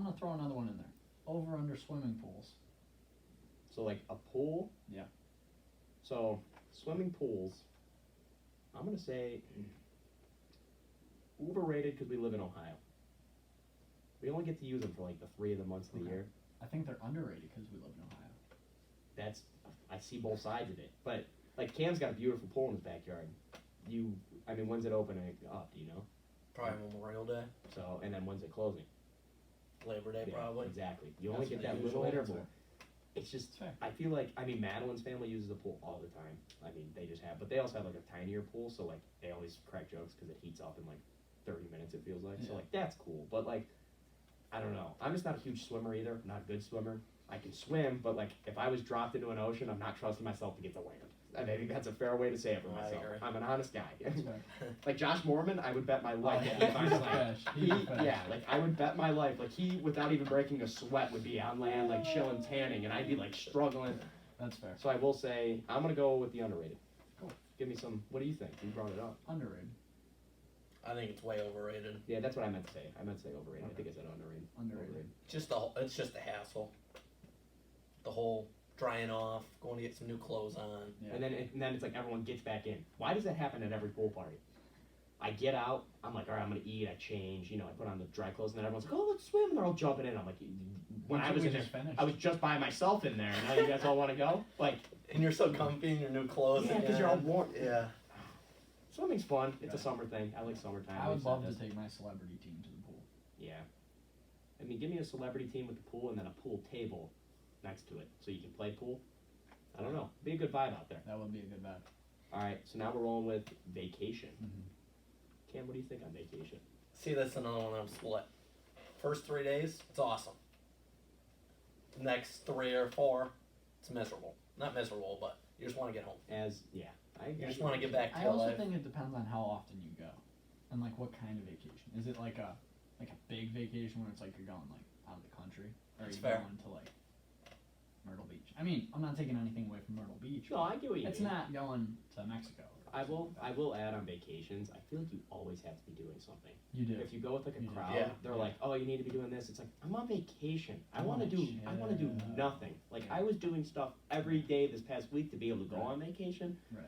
Speaker 3: gonna throw another one in there. Over under swimming pools.
Speaker 2: So like a pool.
Speaker 3: Yeah.
Speaker 2: So swimming pools. I'm gonna say overrated because we live in Ohio. We only get to use them for like the 3 of the months of the
Speaker 3: Okay.
Speaker 2: year.
Speaker 3: I think they're underrated because we live in Ohio.
Speaker 2: That's I see both sides of it. But like Cam's got a beautiful pool in his backyard. When's it opening up? Do you know?
Speaker 4: Probably Memorial Day,
Speaker 2: So and then when's it closing?
Speaker 4: Labor Day,
Speaker 2: Yeah,
Speaker 4: probably.
Speaker 2: Exactly. You only
Speaker 4: That's
Speaker 2: get that
Speaker 4: the
Speaker 2: little
Speaker 4: usual.
Speaker 2: interval. It's just
Speaker 3: It's fair.
Speaker 2: I feel like Madeline's family uses the pool all the time. They just have, but they also have like a tinier pool, so like they always crack jokes because it heats up in like 30 minutes. It feels like so
Speaker 3: Yeah.
Speaker 2: like that's cool. But like I don't know. I'm just not a huge swimmer either. I'm not a good swimmer. I can swim, but like if I was dropped into an ocean, I'm not trusting myself to get to land. I think that's a fair way to say it for
Speaker 4: I
Speaker 2: myself.
Speaker 4: agree.
Speaker 2: I'm an honest guy.
Speaker 3: That's fair.
Speaker 2: Like Josh Mormon, I would bet my life.
Speaker 4: yeah.
Speaker 2: that he finds
Speaker 3: He's a
Speaker 2: land.
Speaker 3: fish. He's a fish.
Speaker 2: Yeah, like I would bet my life, like he, without even breaking a sweat, would be on land, like chilling, tanning, and I'd be like struggling.
Speaker 3: That's fair.
Speaker 2: So I will say, I'm gonna go with the underrated.
Speaker 3: Cool.
Speaker 2: Give me some. What do you think? You brought it up.
Speaker 3: Underrated.
Speaker 4: I think it's way overrated.
Speaker 2: Yeah, that's what I meant to say. I meant to say overrated. I think I said underrated.
Speaker 3: Underrated.
Speaker 4: It's just a hassle. The whole drying off, going to get some new clothes on.
Speaker 3: Yeah.
Speaker 2: And then it's like everyone gets back in. Why does that happen at every pool party? I get out, I'm like, all right, I'm gonna eat, I change, I put on the dry clothes, and then everyone's like, oh, let's swim, and they're all jumping in. I'm like, when I was in there,
Speaker 3: finished.
Speaker 2: I was just by myself in there, and now you guys all want to go? Like,
Speaker 4: And you're so comfy in your new clothes.
Speaker 2: yeah, because you're all warm.
Speaker 4: Yeah.
Speaker 2: Swimming's fun. It's a
Speaker 3: Right.
Speaker 2: summer thing. I like summertime.
Speaker 3: I would
Speaker 2: We've said
Speaker 3: love to
Speaker 2: this.
Speaker 3: take my celebrity team to the pool.
Speaker 2: Yeah. Give me a celebrity team with the pool and then a pool table next to it, so you can play pool. I don't know. Be a good vibe out there.
Speaker 3: That would be a good bet.
Speaker 2: All right, so now we're rolling with vacation.
Speaker 3: Mm-hmm.
Speaker 2: Cam, what do you think on vacation?
Speaker 4: See, that's another one I'm split. First 3 days, it's awesome. Next 3 or 4, it's miserable. Not miserable, but you just want to get home. You just want to get back to
Speaker 3: I
Speaker 4: your
Speaker 3: also
Speaker 4: life.
Speaker 3: think it depends on how often you go, and like what kind of vacation. Is it like a big vacation where it's like you're going like out of the country, or are
Speaker 4: That's
Speaker 3: you
Speaker 4: fair.
Speaker 3: going to like Myrtle Beach? I mean, I'm not taking anything away from Myrtle Beach.
Speaker 2: No, I get what you
Speaker 3: It's
Speaker 2: mean.
Speaker 3: not going to Mexico.
Speaker 2: I will add on vacations. I feel like you always have to be doing something.
Speaker 3: You do.
Speaker 2: If you go with like a
Speaker 3: You do.
Speaker 2: crowd,
Speaker 4: Yeah.
Speaker 2: they're like, "Oh, you need to be doing this." It's like I'm on vacation. I
Speaker 3: I
Speaker 2: want to
Speaker 3: wanna
Speaker 2: do
Speaker 3: chill.
Speaker 2: nothing. Like
Speaker 3: Yeah.
Speaker 2: I was doing stuff every day this past week to be able to go
Speaker 3: Right.
Speaker 2: on vacation.
Speaker 3: Right.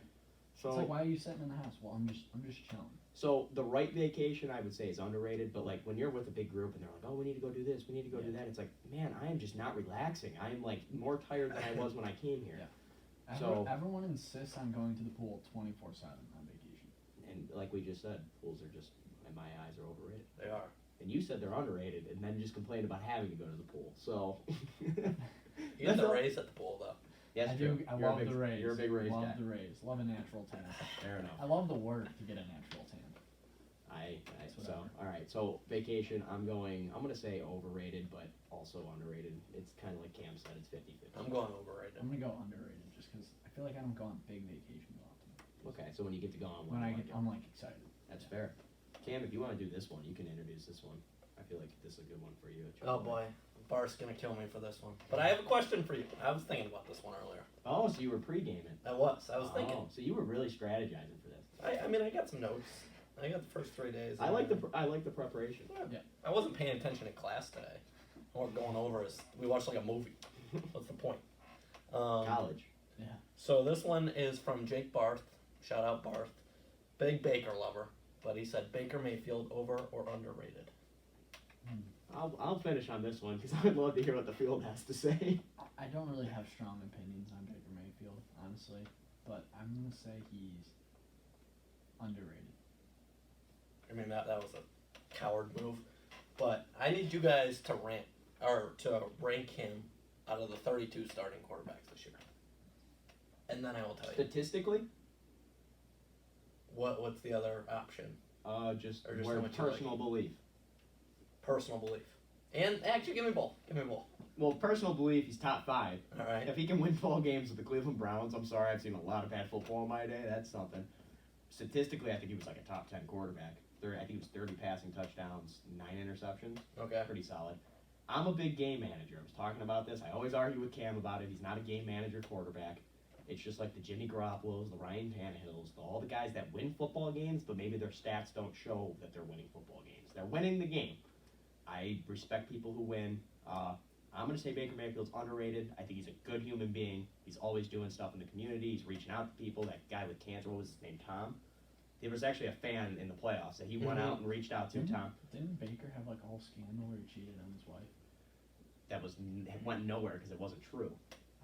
Speaker 2: So
Speaker 3: It's like, why are you sitting in the house? Well, I'm just chilling.
Speaker 2: So the right vacation, I would say, is underrated. But like when you're with a big group and they're like, "Oh, we need to go do this, we need to go do
Speaker 3: Yeah.
Speaker 2: that," it's like, man, I am just not relaxing. I am like more tired than I was when I came here.
Speaker 3: Yeah.
Speaker 2: So-
Speaker 3: Everyone insists on going to the pool 24/7 on vacation.
Speaker 2: And like we just said, pools are just, in my eyes, are overrated.
Speaker 4: They are.
Speaker 2: And you said they're underrated, and then just complained about having to go to the pool. So
Speaker 4: You
Speaker 2: That's
Speaker 4: get the
Speaker 2: all-
Speaker 4: raise at the pool, though.
Speaker 2: yeah,
Speaker 3: I
Speaker 2: that's
Speaker 3: do.
Speaker 2: true.
Speaker 3: I
Speaker 2: You're a
Speaker 3: love
Speaker 2: big-
Speaker 3: the rays.
Speaker 2: You're a big rays
Speaker 3: Love
Speaker 2: guy.
Speaker 3: the rays. Love a natural tan.
Speaker 2: Fair enough.
Speaker 3: I love the work to get a natural tan.
Speaker 2: So
Speaker 3: whatever.
Speaker 2: all right. So vacation, I'm gonna say overrated, but also underrated. It's kind of like Cam said, it's 50-50.
Speaker 4: I'm going overrated.
Speaker 3: I'm gonna go underrated just because I feel like I don't go on big vacations often.
Speaker 2: Okay, so when you get to go on
Speaker 3: When
Speaker 2: one,
Speaker 3: I
Speaker 2: you
Speaker 3: get,
Speaker 2: like it.
Speaker 3: I'm like excited.
Speaker 2: That's fair. Cam, if you want to do this one, you can introduce this one. I feel like this is a good one for you.
Speaker 4: Oh boy, Bart's gonna kill me for this one. But I have a question for you. I was thinking about this one earlier.
Speaker 2: Oh, so you were pre-gaming.
Speaker 4: I was thinking.
Speaker 2: Oh, so you were really strategizing for this.
Speaker 4: I mean, I got some notes. I got the first 3 days.
Speaker 2: I like the preparation.
Speaker 4: I wasn't paying attention in class today. Or going over as we watched like a movie. What's the point?
Speaker 2: College.
Speaker 3: Yeah.
Speaker 4: So this one is from Jake Barth. Shout out Barth. Big Baker lover. But he said Baker Mayfield over or underrated.
Speaker 2: I'll finish on this one because I'd love to hear what the field has to say.
Speaker 3: I don't really have strong opinions on Baker Mayfield, honestly, but I'm gonna say he's underrated.
Speaker 4: I mean that was a coward move. But I need you guys to rank him out of the 32 starting quarterbacks this year. And then I will tell you.
Speaker 2: Statistically,
Speaker 4: What's the other option?
Speaker 2: Just
Speaker 4: Or just
Speaker 2: word
Speaker 4: how much you like
Speaker 2: personal
Speaker 4: it.
Speaker 2: belief.
Speaker 4: Personal belief. And actually, give me both. Give me both.
Speaker 2: Well, personal belief, he's top 5.
Speaker 4: All right.
Speaker 2: If he can win 12 games with the Cleveland Browns, I'm sorry, I've seen a lot of bad football in my day. That's something. Statistically, I think he was like a top 10 quarterback. I think he was 30 passing touchdowns, 9 interceptions.
Speaker 4: Okay.
Speaker 2: Pretty solid. I'm a big game manager. I was talking about this. I always argue with Cam about it. He's not a game manager quarterback. It's just like the Jimmy Garoppolos, the Ryan Tannehills, all the guys that win football games, but maybe their stats don't show that they're winning football games. They're winning the game. I respect people who win. I'm going to say Baker Mayfield's underrated. I think he's a good human being. He's always doing stuff in the community. He's reaching out to people. That guy with cancer, what was his name, Tom? There was actually a fan in the playoffs that he went out and reached out to, Tom.
Speaker 3: Didn't Baker have like a whole scandal where he cheated on his wife?
Speaker 2: That went nowhere because it wasn't true.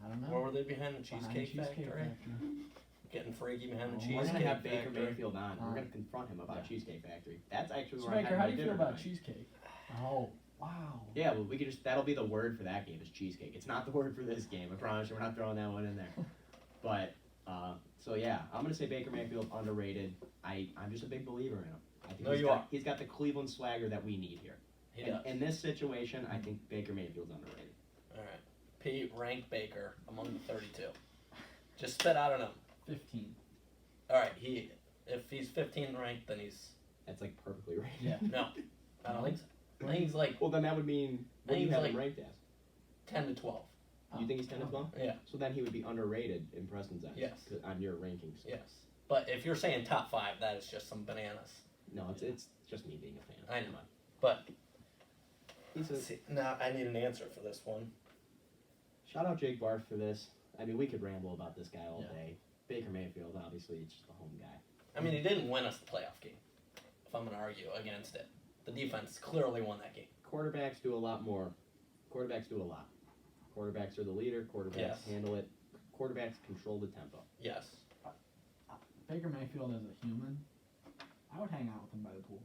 Speaker 3: I don't know.
Speaker 4: Where were they behind the
Speaker 3: Behind
Speaker 4: Cheesecake Factory? Getting freaky behind the
Speaker 3: Oh,
Speaker 4: Cheesecake
Speaker 2: We're going to have
Speaker 4: Factory.
Speaker 2: Baker Mayfield on. We're
Speaker 3: Uh,
Speaker 2: going to confront him about
Speaker 3: yeah.
Speaker 2: Cheesecake Factory. That's actually
Speaker 3: So
Speaker 2: where I'm
Speaker 3: Baker,
Speaker 2: having
Speaker 3: how
Speaker 2: my
Speaker 3: do you
Speaker 2: dinner
Speaker 3: feel about
Speaker 2: tonight.
Speaker 3: cheesecake? Oh, wow.
Speaker 2: Yeah, well, we could that'll be the word for that game is cheesecake. It's not the word for this game. I promise you, we're not throwing that one in there. But, so yeah, I'm going to say Baker Mayfield underrated. I'm just a big believer in him. I think
Speaker 4: No, you are.
Speaker 2: he's got the Cleveland swagger that we need here.
Speaker 4: He
Speaker 2: And
Speaker 4: does.
Speaker 2: in this situation, I think Baker Mayfield's underrated.
Speaker 4: All right. Pete, rank Baker among the 32. Just spit out a number.
Speaker 3: 15.
Speaker 4: All right. If he's 15 ranked, then he's
Speaker 2: That's like perfectly rated.
Speaker 3: Yeah.
Speaker 4: no. I don't think so. I think he's like
Speaker 2: Well, then that would mean, what do you
Speaker 4: He's
Speaker 2: have
Speaker 4: like-
Speaker 2: him ranked as?
Speaker 4: 10 to 12.
Speaker 2: You think he's 10 to 12?
Speaker 4: Yeah.
Speaker 2: So then he would be underrated in Preston's eyes.
Speaker 4: Yes.
Speaker 2: On your rankings.
Speaker 4: Yes. But if you're saying top 5, that is just some bananas.
Speaker 2: No, it's just me being a fan.
Speaker 4: I know.
Speaker 2: Come on.
Speaker 4: But
Speaker 2: He's a,
Speaker 4: see, now I need an answer for this one.
Speaker 2: shout out Jake Barth for this. I mean, we could ramble about this guy all
Speaker 3: Yeah.
Speaker 2: day. Baker Mayfield, obviously, it's just the home guy.
Speaker 4: I mean, he didn't win us the playoff game. If I'm going to argue against it, the defense clearly won that game.
Speaker 2: Quarterbacks do a lot more. Quarterbacks do a lot. Quarterbacks are the leader. Quarterbacks
Speaker 4: Yes.
Speaker 2: handle it. Quarterbacks control the tempo.
Speaker 4: Yes.
Speaker 3: Baker Mayfield as a human, I would hang out with him by the pool.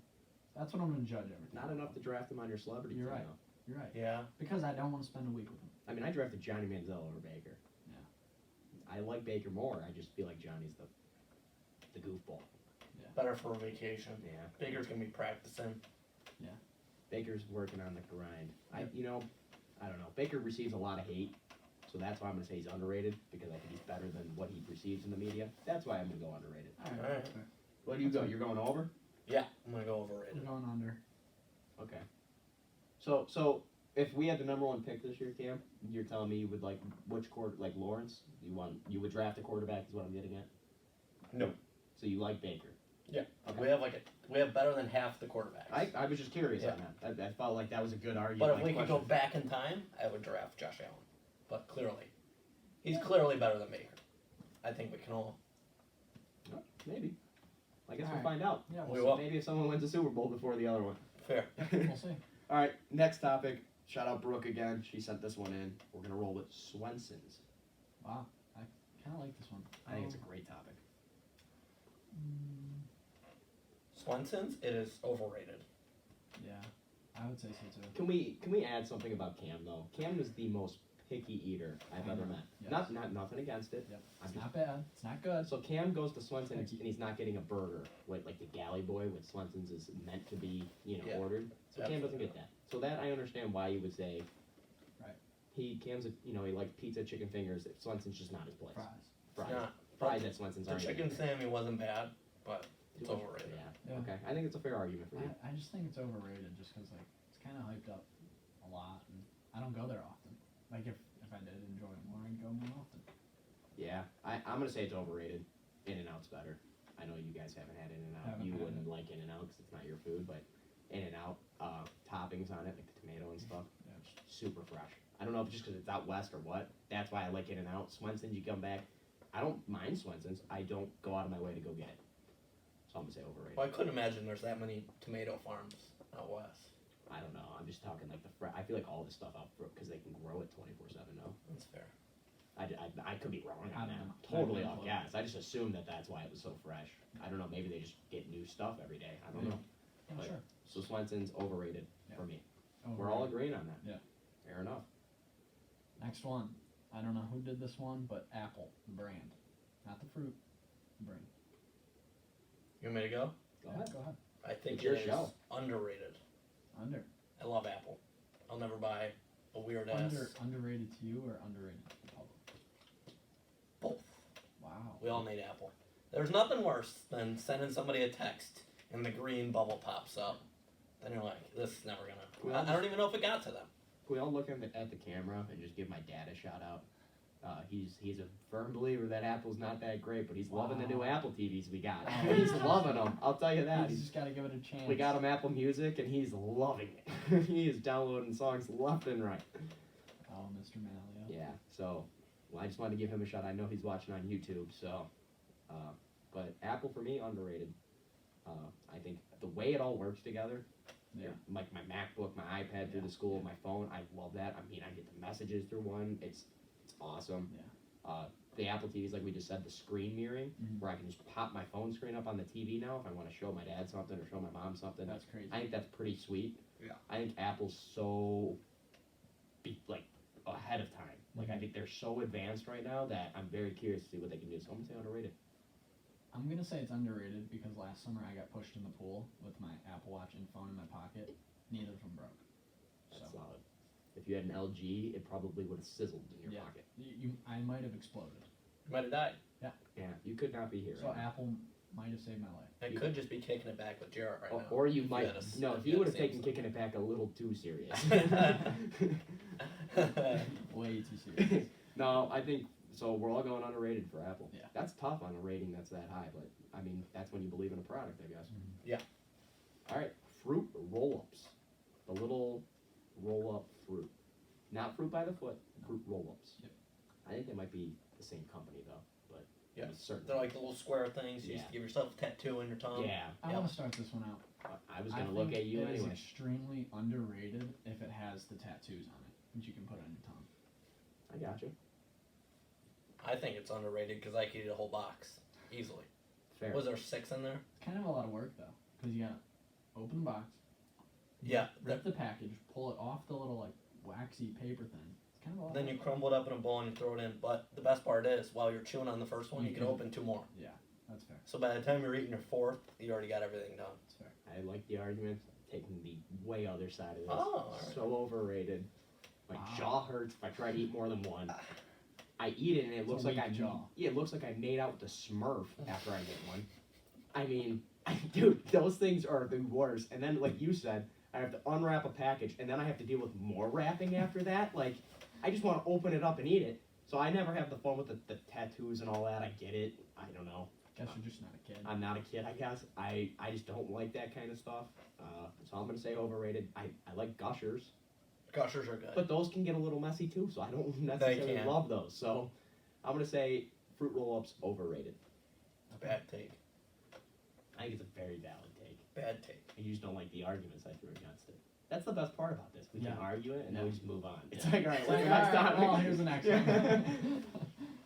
Speaker 3: That's what I'm going to judge everything.
Speaker 2: Not enough to draft him on your celebrity
Speaker 3: You're
Speaker 2: team,
Speaker 3: right.
Speaker 2: though.
Speaker 3: You're right.
Speaker 4: Yeah.
Speaker 3: Because I don't want to spend a week with him.
Speaker 2: I mean, I drafted Johnny Manziel over Baker.
Speaker 3: Yeah.
Speaker 2: I like Baker more. I just feel like Johnny's the goofball.
Speaker 4: Better for a vacation.
Speaker 2: Yeah.
Speaker 4: Baker's going to be practicing.
Speaker 2: Baker's working on the grind. I don't know. Baker receives a lot of hate, so that's why I'm gonna say he's underrated because I think he's better than what he receives in the media. That's why I'm gonna go underrated.
Speaker 3: All right.
Speaker 4: All right.
Speaker 3: That's fair.
Speaker 2: What do you go? You're going over?
Speaker 4: Yeah. I'm going to go
Speaker 3: We're
Speaker 4: overrated.
Speaker 3: going under.
Speaker 2: Okay. So if we had the number 1 pick this year, Cam, you're telling me you would like which like Lawrence? You would draft a quarterback is what I'm getting at.
Speaker 4: No.
Speaker 2: So you like Baker?
Speaker 4: Yeah.
Speaker 2: Okay.
Speaker 4: We have better than half the quarterbacks.
Speaker 2: I was just curious
Speaker 4: Yeah.
Speaker 2: on that. I felt like that was a good argument.
Speaker 4: But if
Speaker 2: like
Speaker 4: we could go
Speaker 2: question.
Speaker 4: back in time, I would draft Josh Allen. But clearly, he's clearly better than Baker. I think we can all.
Speaker 2: Maybe. I guess
Speaker 3: Alright.
Speaker 2: we'll find out.
Speaker 3: Yeah,
Speaker 4: We
Speaker 3: we'll
Speaker 4: will.
Speaker 2: Maybe if someone wins a Super Bowl before the other one.
Speaker 4: Fair.
Speaker 3: We'll see.
Speaker 2: All right, next topic. Shout out Brooke again. She sent this one in. We're gonna roll with Swenson's.
Speaker 3: Wow. I kind of like this one.
Speaker 2: I think it's a great topic.
Speaker 4: Swenson's, it is overrated.
Speaker 3: Yeah. I would say so too.
Speaker 2: Can we add something about Cam though? Cam is the most picky eater I've ever met.
Speaker 3: Yes.
Speaker 2: Not nothing against it.
Speaker 3: Yep.
Speaker 2: I'm
Speaker 3: It's
Speaker 2: just-
Speaker 3: not bad. It's not good.
Speaker 2: So Cam goes to Swenson and he's not getting a burger, like the galley boy, what Swenson's is meant to be,
Speaker 4: Yeah.
Speaker 2: ordered. So Cam doesn't get that. So that I understand why you would say.
Speaker 3: Right.
Speaker 2: Cam's he likes pizza, chicken fingers. Swenson's just not his place.
Speaker 3: Fries.
Speaker 2: Fries.
Speaker 4: Not.
Speaker 2: Fries at Swenson's
Speaker 4: The
Speaker 2: aren't
Speaker 4: chicken
Speaker 2: even-
Speaker 4: Sammy wasn't bad, but it's overrated.
Speaker 2: Yeah.
Speaker 3: Yeah.
Speaker 2: Okay. I think it's a fair argument for you.
Speaker 3: I just think it's overrated just because like it's kind of hyped up a lot and I don't go there often. Like if I did enjoy it more, I'd go more often.
Speaker 2: Yeah, I'm gonna say it's overrated. In-N-Out's better. I know you guys haven't had In-N-Out.
Speaker 3: Haven't
Speaker 2: You
Speaker 3: had
Speaker 2: wouldn't
Speaker 3: it.
Speaker 2: like In-N-Out because it's not your food, but In-N-Out toppings on it, like the tomato and stuff,
Speaker 3: Yeah.
Speaker 2: super fresh. I don't know if it's just because it's out west or what. That's why I like In-N-Out. Swenson's, you come back. I don't mind Swenson's. I don't go out of my way to go get it. So I'm gonna say overrated.
Speaker 4: Well, I couldn't imagine there's that many tomato farms out west.
Speaker 2: I don't know. I'm just talking like I feel like all this stuff out because they can grow it 24/7. No,
Speaker 4: That's fair.
Speaker 2: I could be wrong
Speaker 3: I
Speaker 2: on
Speaker 3: don't
Speaker 2: that.
Speaker 3: know.
Speaker 2: Totally
Speaker 3: I don't
Speaker 2: off
Speaker 3: know.
Speaker 2: gas. I just assumed that's why it was so fresh. I don't know. Maybe they just get new stuff every day. I don't know.
Speaker 3: Yeah,
Speaker 2: But-
Speaker 3: sure.
Speaker 2: So Swenson's overrated
Speaker 3: Yeah.
Speaker 2: for me. We're all agreeing on that.
Speaker 3: Yeah.
Speaker 2: Fair enough.
Speaker 3: Next one. I don't know who did this one, but Apple, the brand, not the fruit, the brand.
Speaker 4: You want me to go?
Speaker 2: Go ahead.
Speaker 3: Go ahead.
Speaker 4: I think
Speaker 2: It's your
Speaker 4: it is
Speaker 2: show.
Speaker 4: underrated.
Speaker 3: Under.
Speaker 4: I love Apple. I'll never buy a weird ass.
Speaker 3: Underrated to you or underrated to the public?
Speaker 4: Both.
Speaker 3: Wow.
Speaker 4: We all need Apple. There's nothing worse than sending somebody a text and the green bubble pops up. Then you're like, this is never gonna. I don't even know if it got to them.
Speaker 2: Can we all look at the camera and just give my dad a shout out? He's a firm believer that Apple's not that great, but he's loving the new
Speaker 3: Wow.
Speaker 2: Apple TVs we got. He's loving them. I'll tell you that.
Speaker 3: You just gotta give it a chance.
Speaker 2: We got him Apple Music, and he's loving it. He is downloading songs left and right.
Speaker 3: Oh, Mr. Malio.
Speaker 2: Yeah. So, I just wanted to give him a shout. I know he's watching on YouTube. So, but Apple for me underrated. I think the way it all works together.
Speaker 3: Yeah.
Speaker 2: Like my MacBook, my iPad through the school, my phone. I love that. I mean, I get the messages through one. It's awesome.
Speaker 3: Yeah.
Speaker 2: The Apple TVs, like we just said, the screen mirroring,
Speaker 3: Mhm.
Speaker 2: where I can just pop my phone screen up on the TV now if I want to show my dad something or show my mom something.
Speaker 3: That's crazy.
Speaker 2: I think that's pretty sweet.
Speaker 4: Yeah.
Speaker 2: I think Apple's so ahead of time. Like I
Speaker 3: Mhm.
Speaker 2: think they're so advanced right now that I'm very curious to see what they can do. So I'm gonna say underrated.
Speaker 3: I'm gonna say it's underrated because last summer I got pushed in the pool with my Apple Watch and phone in my pocket. Neither of them broke.
Speaker 2: That's
Speaker 3: So
Speaker 2: solid. If you had an LG, it probably would have sizzled in your
Speaker 3: Yeah.
Speaker 2: pocket.
Speaker 3: I might have exploded.
Speaker 4: You might have died.
Speaker 2: Yeah, you could not be here.
Speaker 3: So
Speaker 2: right now.
Speaker 3: Apple might have saved my life.
Speaker 4: It could just be kicking it back with Jaret right now.
Speaker 2: Or you
Speaker 4: If
Speaker 2: might.
Speaker 4: had a-
Speaker 2: No,
Speaker 4: if
Speaker 2: he
Speaker 4: you
Speaker 2: would
Speaker 4: had
Speaker 2: have
Speaker 4: a
Speaker 2: taken
Speaker 4: Samsung.
Speaker 2: kicking it back a little too serious.
Speaker 3: Way too serious.
Speaker 2: No, I think so. We're all going underrated for Apple.
Speaker 3: Yeah.
Speaker 2: That's tough on a rating that's that high, but I mean that's when you believe in a product, I guess.
Speaker 3: Mhm.
Speaker 4: Yeah.
Speaker 2: All right, fruit roll-ups, the little roll-up fruit, not fruit by the foot, fruit roll-ups.
Speaker 3: Yep.
Speaker 2: I think they might be the same company though, but
Speaker 4: Yeah.
Speaker 2: certainly.
Speaker 4: They're like the little square things. You used
Speaker 2: Yeah.
Speaker 4: to give yourself a tattoo in your tongue.
Speaker 2: Yeah,
Speaker 3: I
Speaker 4: Yep.
Speaker 3: want to start this one out.
Speaker 2: I was
Speaker 3: I
Speaker 2: gonna look
Speaker 3: think
Speaker 2: at you
Speaker 3: it is
Speaker 2: anyway.
Speaker 3: extremely underrated if it has the tattoos on it, which you can put on your tongue.
Speaker 2: I got you.
Speaker 4: I think it's underrated because I could eat a whole box easily.
Speaker 2: Fair.
Speaker 4: Was there 6 in there?
Speaker 3: It's kind of a lot of work though, because you gotta open the box,
Speaker 4: Yeah.
Speaker 3: rip the package, pull it off the little like waxy paper thing. It's kind of a lot.
Speaker 4: Then
Speaker 3: of
Speaker 4: you
Speaker 3: work.
Speaker 4: crumble it up in a bowl and you throw it in. But the best part is, while you're chewing on the first one,
Speaker 3: You
Speaker 4: you can
Speaker 3: can-
Speaker 4: open 2 more.
Speaker 3: Yeah, that's fair.
Speaker 4: So by the time you're eating your 4th, you already got everything done.
Speaker 3: That's fair.
Speaker 2: I like the argument. Taking the way other side of this.
Speaker 4: Oh, all right.
Speaker 2: So overrated. My
Speaker 3: Wow.
Speaker 2: jaw hurts if I try to eat more than one. I eat it and it
Speaker 3: It's
Speaker 2: looks
Speaker 3: a
Speaker 2: like
Speaker 3: weak
Speaker 2: I
Speaker 3: jaw.
Speaker 2: Yeah, it looks like I made out with a Smurf after I get one. I mean, dude, those things are the worst. And then, like you said, I have to unwrap a package and then I have to deal with more wrapping after that. Like, I just want to open it up and eat it. So I never have the fun with the tattoos and all that. I get it. I don't know.
Speaker 3: Guess you're just not a kid.
Speaker 2: I'm not a kid, I guess. I just don't like that kind of stuff. So I'm gonna say overrated. I like gushers,
Speaker 4: Gushers are good.
Speaker 2: but those can get a little messy too. So I don't necessarily
Speaker 4: can.
Speaker 2: love those. So I'm gonna say fruit roll-ups overrated.
Speaker 4: Bad take.
Speaker 2: I think it's a very valid take.
Speaker 4: Bad take.
Speaker 2: And you just don't like the arguments I threw against it. That's the best part about this. We can
Speaker 3: Yeah.
Speaker 2: argue it and then
Speaker 3: Yeah.
Speaker 2: we just move on. It's
Speaker 4: Yeah.
Speaker 2: like, all right,
Speaker 3: It's
Speaker 2: what's
Speaker 3: like,
Speaker 2: the next
Speaker 3: alright,
Speaker 2: topic?
Speaker 3: well, here's the next one.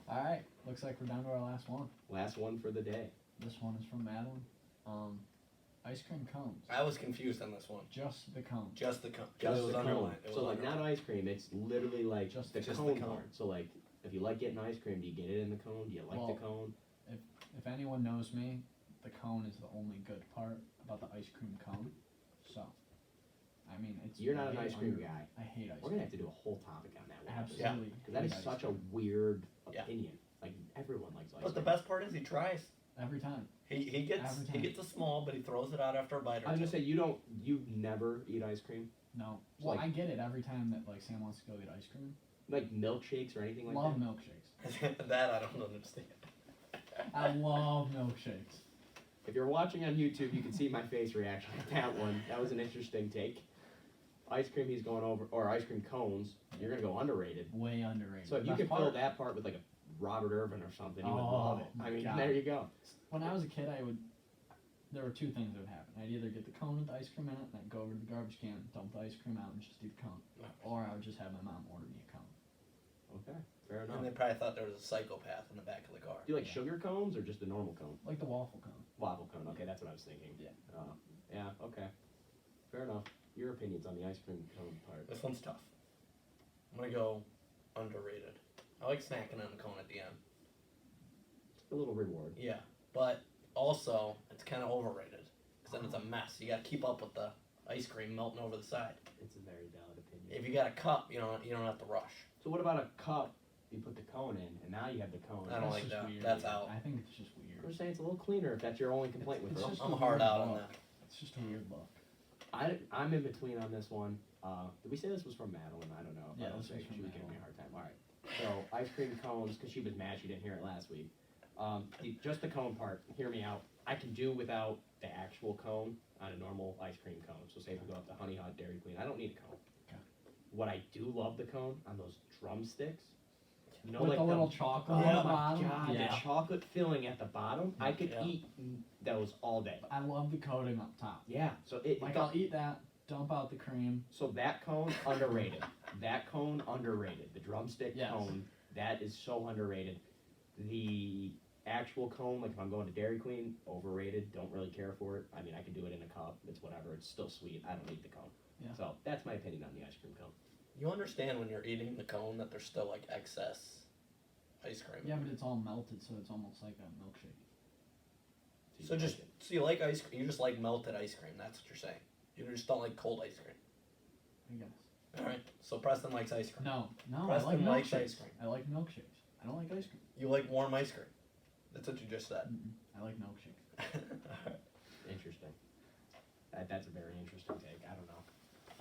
Speaker 3: All right, looks like we're down to our last one.
Speaker 2: Last one for the day.
Speaker 3: This one is from Madeline. Ice cream cones.
Speaker 4: I was confused on this one.
Speaker 3: Just the cone.
Speaker 4: Just the cone.
Speaker 2: Just
Speaker 4: it was
Speaker 2: the cone.
Speaker 4: underlined. It
Speaker 2: So
Speaker 4: was
Speaker 2: like not
Speaker 4: underlined.
Speaker 2: ice cream. It's literally like
Speaker 3: Just
Speaker 2: the
Speaker 4: the
Speaker 2: cone
Speaker 4: cone.
Speaker 2: part. So like if you like getting ice cream, do you get it in the cone? Do you like
Speaker 3: Well,
Speaker 2: the cone?
Speaker 3: If anyone knows me, the cone is the only good part about the ice cream cone. So, I mean, it's.
Speaker 2: You're not an
Speaker 3: way
Speaker 2: ice cream
Speaker 3: under-
Speaker 2: guy.
Speaker 3: I hate ice
Speaker 2: We're
Speaker 3: cream.
Speaker 2: gonna have to do a whole topic on that one.
Speaker 3: Absolutely.
Speaker 2: Because that
Speaker 3: hate
Speaker 2: is
Speaker 3: ice
Speaker 2: such a
Speaker 3: cream.
Speaker 2: weird
Speaker 4: Yeah.
Speaker 2: opinion. Like everyone likes ice
Speaker 4: But the
Speaker 2: cream.
Speaker 4: best part is he tries.
Speaker 3: Every time.
Speaker 4: He gets
Speaker 3: Every
Speaker 4: he
Speaker 3: time.
Speaker 4: gets a small, but he throws it out after a bite or
Speaker 2: I was
Speaker 4: two.
Speaker 2: gonna say you never eat ice cream,
Speaker 3: No.
Speaker 2: It's
Speaker 3: Well,
Speaker 2: like-
Speaker 3: I get it every time that like Sam wants to go get ice cream.
Speaker 2: like milkshakes or anything like
Speaker 3: Love
Speaker 2: that.
Speaker 3: milkshakes.
Speaker 4: That I don't understand.
Speaker 3: I love milkshakes.
Speaker 2: If you're watching on YouTube, you can see my face reaction to that one. That was an interesting take. Ice cream, he's going over, or ice cream cones. You're gonna go underrated.
Speaker 3: Way underrated.
Speaker 2: So if you
Speaker 3: Best
Speaker 2: could fill
Speaker 3: part,
Speaker 2: that part with like a Robert Irvin or something, you would
Speaker 3: Oh,
Speaker 2: love it.
Speaker 3: my
Speaker 2: I mean,
Speaker 3: God.
Speaker 2: there you go.
Speaker 3: when I was a kid, there were two things that would happen. I'd either get the cone with the ice cream in it, and I'd go over to the garbage can, dump the ice cream out, and just eat the cone. Or I would just have my mom order me a cone.
Speaker 2: Okay, fair enough.
Speaker 4: And they probably thought there was a psychopath in the back of the car.
Speaker 2: Do you like
Speaker 3: Yeah.
Speaker 2: sugar cones or just a normal cone?
Speaker 3: Like the waffle cone.
Speaker 2: Waffle cone. Okay, that's what I was thinking.
Speaker 3: Yeah.
Speaker 2: Yeah. Okay. Fair enough. Your opinions on the ice cream cone part?
Speaker 4: This one's tough. I'm gonna go underrated. I like snacking on the cone at the end.
Speaker 2: A little reward.
Speaker 4: Yeah, but also it's kind of overrated because then it's a mess. You got to keep up with the ice cream melting over the side.
Speaker 2: It's a very valid opinion.
Speaker 4: If you got a cup, you don't have to rush.
Speaker 2: So what about a cup? You put the cone in, and now you have the cone.
Speaker 4: I don't
Speaker 3: That's
Speaker 4: like
Speaker 3: just
Speaker 4: that.
Speaker 3: weird.
Speaker 4: That's out.
Speaker 3: I think it's just
Speaker 2: I'm
Speaker 3: weird.
Speaker 2: saying it's a little cleaner if that's your only complaint with
Speaker 3: It's
Speaker 2: it.
Speaker 3: just
Speaker 4: I'm
Speaker 3: a
Speaker 4: hard
Speaker 3: weird
Speaker 4: out on
Speaker 3: look.
Speaker 4: that.
Speaker 3: It's just a weird look.
Speaker 2: I'm in between on this one. Did we say this was from Madeline? I don't know. If
Speaker 3: Yeah,
Speaker 2: I don't
Speaker 3: this
Speaker 2: say
Speaker 3: was
Speaker 2: it,
Speaker 3: from
Speaker 2: she was giving me a
Speaker 3: Madeline.
Speaker 2: hard time. All right. So ice cream cones, because she was mad she didn't hear it last week. Just the cone part. Hear me out. I can do without the actual cone on a normal ice cream cone. So say if we go up to Honey Hot Dairy Queen, I don't need a cone.
Speaker 3: Okay.
Speaker 2: What I do love the cone on those drumsticks. You know,
Speaker 3: With
Speaker 2: like
Speaker 3: the little chocolate
Speaker 2: Oh
Speaker 3: on the
Speaker 2: my
Speaker 3: bottom?
Speaker 2: god,
Speaker 3: Yeah.
Speaker 2: the chocolate filling at the bottom. I could
Speaker 4: Yeah.
Speaker 2: eat those all day.
Speaker 3: I love the coating up top.
Speaker 2: Yeah. So it
Speaker 3: Like, I'll eat that, dump out the cream.
Speaker 2: So that cone underrated. That cone underrated. The drumstick
Speaker 3: Yes.
Speaker 2: cone, that is so underrated. The actual cone, like if I'm going to Dairy Queen, overrated. Don't really care for it. I mean, I can do it in a cup. It's whatever. It's still sweet. I don't need the cone.
Speaker 3: Yeah.
Speaker 2: So that's my opinion on the ice cream cone.
Speaker 4: You understand when you're eating the cone that there's still like excess ice cream.
Speaker 3: Yeah, but it's all melted, so it's almost like a milkshake.
Speaker 4: So you like ice cream? You just like melted ice cream? That's what you're saying. You just don't like cold ice cream.
Speaker 3: I guess.
Speaker 4: All right. So Preston likes ice cream.
Speaker 3: No, I
Speaker 4: Preston
Speaker 3: like
Speaker 4: likes
Speaker 3: milkshakes.
Speaker 4: ice cream.
Speaker 3: I like milkshakes. I don't like ice cream.
Speaker 4: You like warm ice cream. That's what you just said.
Speaker 3: I like milkshakes.
Speaker 2: Interesting. That's a very interesting take. I don't know.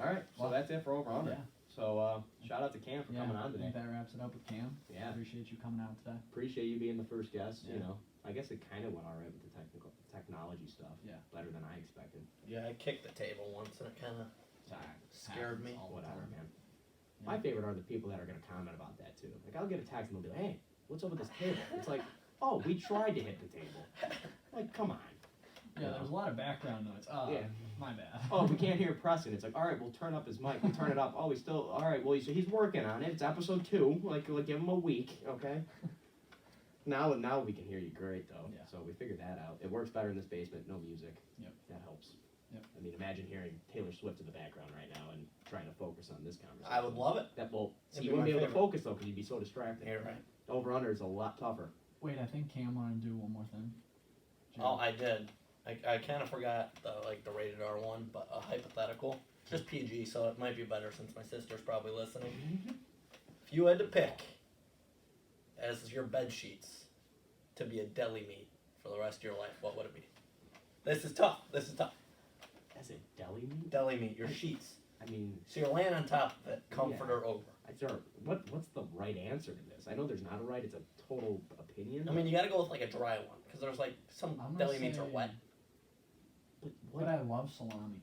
Speaker 2: All right. So
Speaker 3: Well,
Speaker 2: that's it for over under.
Speaker 3: Yeah.
Speaker 2: So shout out to Cam for
Speaker 3: Yeah,
Speaker 2: coming on
Speaker 3: I
Speaker 2: today.
Speaker 3: think that wraps it up with Cam.
Speaker 2: Yeah.
Speaker 3: Appreciate you coming out today.
Speaker 2: Appreciate you being the first guest. You
Speaker 3: Yeah.
Speaker 2: know, I guess it kind of went all right with the technology stuff.
Speaker 3: Yeah.
Speaker 2: Better than I expected.
Speaker 4: Yeah, I kicked the table once and it kind of scared me.
Speaker 3: All the
Speaker 2: Whatever,
Speaker 3: time.
Speaker 2: man.
Speaker 3: Yeah.
Speaker 2: My favorite are the people that are going to comment about that too. Like I'll get a text and they'll be like, "Hey, what's up with this table?" It's like, "Oh, we tried to hit the table." Like, come on.
Speaker 3: Yeah, there's a lot of background noise.
Speaker 2: Yeah.
Speaker 3: My bad.
Speaker 2: Oh, we can't hear Preston. It's like, all right, we'll turn up his mic. We'll turn it up. Oh, we still. All right, well, he's working on it. It's episode 2. Like give him a week, okay? Now we can hear you great though.
Speaker 3: Yeah.
Speaker 2: So we figured that out. It works better in this basement. No music.
Speaker 3: Yep.
Speaker 2: That helps.
Speaker 3: Yep.
Speaker 2: I mean, imagine hearing Taylor Swift in the background right now and trying to focus on this conversation.
Speaker 4: I would love it.
Speaker 2: That will.
Speaker 4: It'd
Speaker 2: You
Speaker 4: be
Speaker 2: wouldn't
Speaker 4: my
Speaker 2: be able to
Speaker 4: favorite.
Speaker 2: focus though because you'd be so distracted.
Speaker 4: You're right.
Speaker 2: Over under is a lot tougher.
Speaker 3: Wait, I think Cam wanted to do one more thing.
Speaker 4: Oh, I did. I kind of forgot the rated R one, but a hypothetical, just PG, so it might be better since my sister's probably listening. If you had to pick as your bed sheets to be a deli meat for the rest of your life, what would it be? This is tough.
Speaker 2: As a deli meat?
Speaker 4: Deli meat, your sheets.
Speaker 2: I mean,
Speaker 4: So you're laying on top of it, comfort or over.
Speaker 2: what's the right answer to this? I know there's not a right. It's a total opinion.
Speaker 4: I mean, you got to go with like a dry one because there's like some
Speaker 3: I'm gonna
Speaker 4: deli meats are
Speaker 3: say-
Speaker 4: wet.
Speaker 2: but
Speaker 3: But I love salami.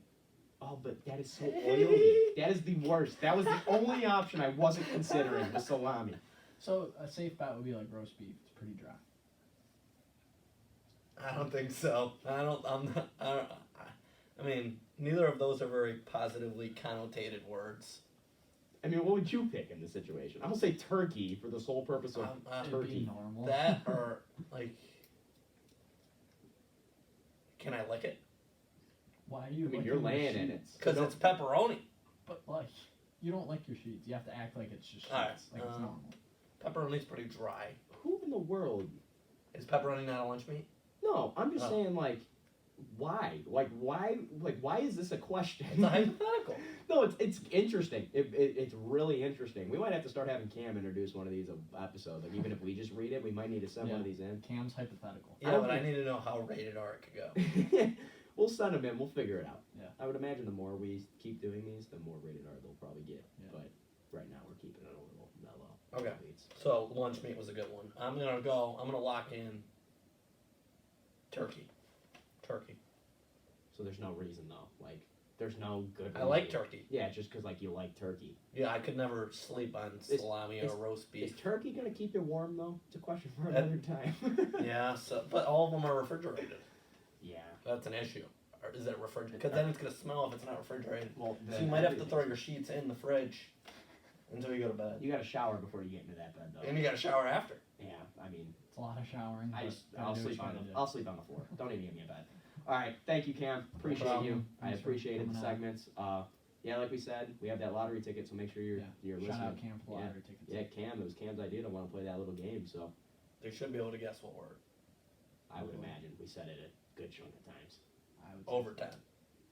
Speaker 2: Oh, but that is so oily. That is the worst. That was the only option I wasn't considering was salami.
Speaker 3: So a safe bet would be like roast beef. It's pretty dry.
Speaker 4: I don't think so. I mean, neither of those are very positively connotated words.
Speaker 2: I mean, what would you pick in this situation? I'm gonna say turkey for the sole purpose of
Speaker 3: It'd be
Speaker 2: turkey.
Speaker 3: normal.
Speaker 4: That or like, can I lick it?
Speaker 3: Why are
Speaker 2: I
Speaker 3: you?
Speaker 2: mean,
Speaker 3: licking
Speaker 2: you're
Speaker 3: your
Speaker 2: laying in it.
Speaker 3: sheets?
Speaker 4: Because it's pepperoni.
Speaker 3: But like, you don't lick your sheets. You have to act like it's just sheets.
Speaker 4: Alright,
Speaker 3: Like it's normal.
Speaker 4: Pepperoni's pretty dry.
Speaker 2: Who in the world?
Speaker 4: Is pepperoni not a lunch meat?
Speaker 2: No, I'm just
Speaker 4: Oh.
Speaker 2: saying, like, why? Why is this a question?
Speaker 4: It's a hypothetical.
Speaker 2: No, it's interesting. It's really interesting. We might have to start having Cam introduce one of these episodes. Like, even if we just read it, we might need to send one of these in.
Speaker 3: Cam's hypothetical.
Speaker 4: Yeah, but I need to know how rated R it could go.
Speaker 2: We'll send them in. We'll figure it out.
Speaker 3: Yeah.
Speaker 2: I would imagine the more we keep doing these, the more rated R they'll probably get.
Speaker 3: Yeah.
Speaker 2: But right now we're keeping it a little mellow.
Speaker 4: Okay.
Speaker 2: Beats.
Speaker 4: So lunch meat was a good one. I'm gonna lock in turkey. Turkey.
Speaker 2: So there's no reason though. Like, there's no good.
Speaker 4: I like
Speaker 2: reason.
Speaker 4: turkey.
Speaker 2: Yeah, just because like you like turkey.
Speaker 4: Yeah, I could never sleep on salami or roast
Speaker 2: Is
Speaker 4: beef.
Speaker 2: turkey gonna keep you warm though? It's a question for
Speaker 4: That-
Speaker 2: another time.
Speaker 4: Yeah, so but all of them are refrigerated.
Speaker 2: Yeah.
Speaker 4: That's an issue. Or is it refrigerated? Because then it's gonna smell if it's not refrigerated.
Speaker 2: Well,
Speaker 4: So you might have to throw your sheets in the fridge until you go to bed.
Speaker 2: You got to shower before you get into that bed though.
Speaker 4: And you gotta shower after.
Speaker 2: Yeah, I mean,
Speaker 3: It's a lot of showering.
Speaker 2: I
Speaker 3: but
Speaker 2: just
Speaker 3: gotta
Speaker 2: I'll
Speaker 3: do what
Speaker 2: sleep
Speaker 3: you
Speaker 2: on
Speaker 3: gotta
Speaker 2: the
Speaker 3: do.
Speaker 2: I'll sleep on the floor. Don't even get me in bed. All right, thank you, Cam. Appreciate
Speaker 4: problem.
Speaker 2: you. I
Speaker 3: Thanks for
Speaker 2: appreciated the
Speaker 3: coming out.
Speaker 2: segments. Yeah, like we said, we have that lottery ticket, so make sure you're
Speaker 3: Shout
Speaker 2: listening.
Speaker 3: out Cam for the
Speaker 2: Yeah.
Speaker 3: lottery tickets.
Speaker 2: Yeah, Cam. It was Cam's idea to want to play that little game, so
Speaker 4: They should be able to guess what word.
Speaker 2: I would imagine we said it a good chunk of times.
Speaker 3: I would say
Speaker 4: Over
Speaker 3: so.
Speaker 4: 10.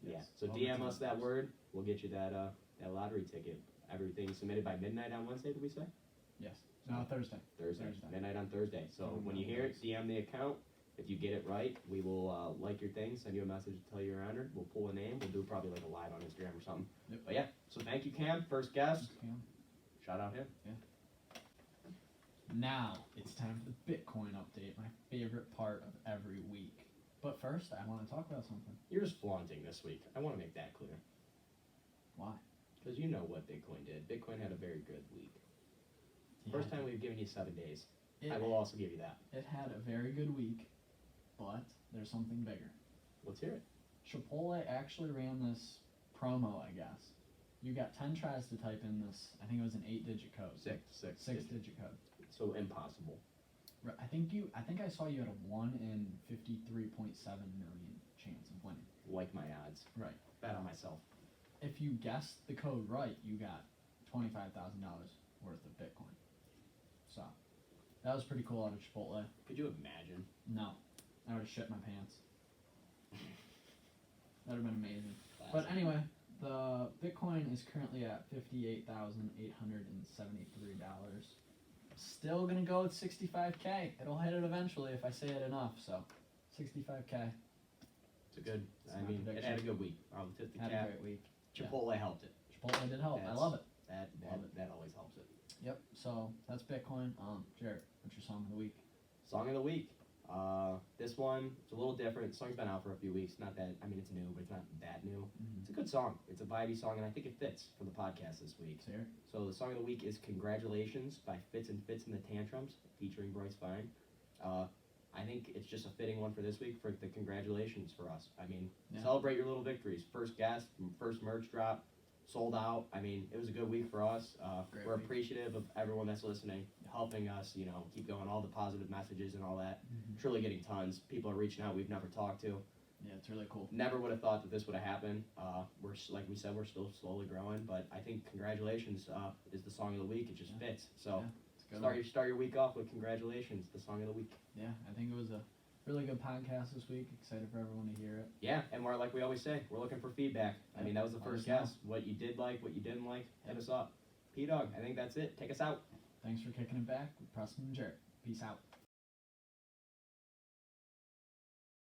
Speaker 2: Yeah.
Speaker 3: Yes.
Speaker 2: So
Speaker 3: Over
Speaker 2: DM
Speaker 3: 10
Speaker 2: us that
Speaker 3: times.
Speaker 2: word. We'll get you that lottery ticket. Everything submitted by midnight on Wednesday. Did we say?
Speaker 3: Yes. No, Thursday.
Speaker 2: Thursday.
Speaker 3: Thursday.
Speaker 2: Midnight on Thursday. So
Speaker 3: Coming
Speaker 2: when
Speaker 3: up
Speaker 2: you hear it,
Speaker 3: Thursday.
Speaker 2: DM the account. If you get it right, we will like your thing, send you a message to tell you you're honored. We'll pull a name. We'll do probably like a live on Instagram or something.
Speaker 3: Yep.
Speaker 2: But yeah, so thank you, Cam. First guest.
Speaker 3: Cam.
Speaker 2: Shout out him.
Speaker 3: Now it's time for the Bitcoin update, my favorite part of every week. But first, I want to talk about something.
Speaker 2: You're just flaunting this week. I want to make that clear.
Speaker 3: Why?
Speaker 2: Because you know what Bitcoin did. Bitcoin had a very good week.
Speaker 3: Yeah,
Speaker 2: First time we've given you 7 days.
Speaker 3: it,
Speaker 2: I will also give you that.
Speaker 3: it had a very good week, but there's something bigger.
Speaker 2: Let's hear it.
Speaker 3: Chipotle actually ran this promo, I guess. You got 10 tries to type in this. I think it was an 8-digit code.
Speaker 2: Six.
Speaker 3: Six-digit code.
Speaker 2: So impossible.
Speaker 3: Right, I think I saw you had a 1 in 53.7 million chance of winning.
Speaker 2: Like my odds.
Speaker 3: Right.
Speaker 2: Bet on myself.
Speaker 3: If you guessed the code right, you got $25,000 worth of Bitcoin. So that was pretty cool out of Chipotle.
Speaker 2: Could you imagine?
Speaker 3: No, I would have shit my pants. That would have been amazing. But anyway, the Bitcoin is currently at $58,873. Still gonna go at 65K. It'll hit it eventually if I say it enough. So, 65K.
Speaker 2: It's a good.
Speaker 3: It's
Speaker 2: I
Speaker 3: my
Speaker 2: mean, it
Speaker 3: prediction.
Speaker 2: had a good week. I'll tip the
Speaker 3: Had a
Speaker 2: cap.
Speaker 3: great week.
Speaker 2: Chipotle helped it.
Speaker 3: Chipotle did help. I
Speaker 2: That's-
Speaker 3: love it.
Speaker 2: That always helps it.
Speaker 3: Yep. So that's Bitcoin. Jaret, what's your song of the week?
Speaker 2: Song of the week. This one, it's a little different. The song's been out for a few weeks. Not that, I mean, it's new, but it's not that new. It's a good song. It's a vibey song, and I think it fits for the podcast this week.
Speaker 3: Let's hear it.
Speaker 2: So the song of the week is "Congratulations" by Fitz and the Tantrums, featuring Bryce Vine. I think it's just a fitting one for this week for the congratulations for us. I mean,
Speaker 3: Yeah.
Speaker 2: celebrate your little victories. First guest, first merch drop, sold out. I mean, it was a good week for us.
Speaker 3: Great
Speaker 2: We're
Speaker 3: week.
Speaker 2: appreciative of everyone that's listening, helping us, keep going, all the positive messages and all that. Truly getting tons. People are reaching out we've never talked to.
Speaker 3: Yeah, it's really cool.
Speaker 2: Never would have thought that this would have happened. Like we said, we're still slowly growing, but I think congratulations is the song of the week. It just fits. So
Speaker 3: Yeah, it's a good one.
Speaker 2: start your week off with congratulations, the song of the week.
Speaker 3: Yeah, I think it was a really good podcast this week. Excited for everyone to hear it.
Speaker 2: Yeah, and we're like we always say, we're looking for feedback. I mean, that was the
Speaker 3: Let us
Speaker 2: first
Speaker 3: know.
Speaker 2: guess. What you did like, what you didn't like, hit us up. P-Dog, I think that's it. Take us out.
Speaker 3: Thanks for kicking it back with Preston and Jaret. Peace out.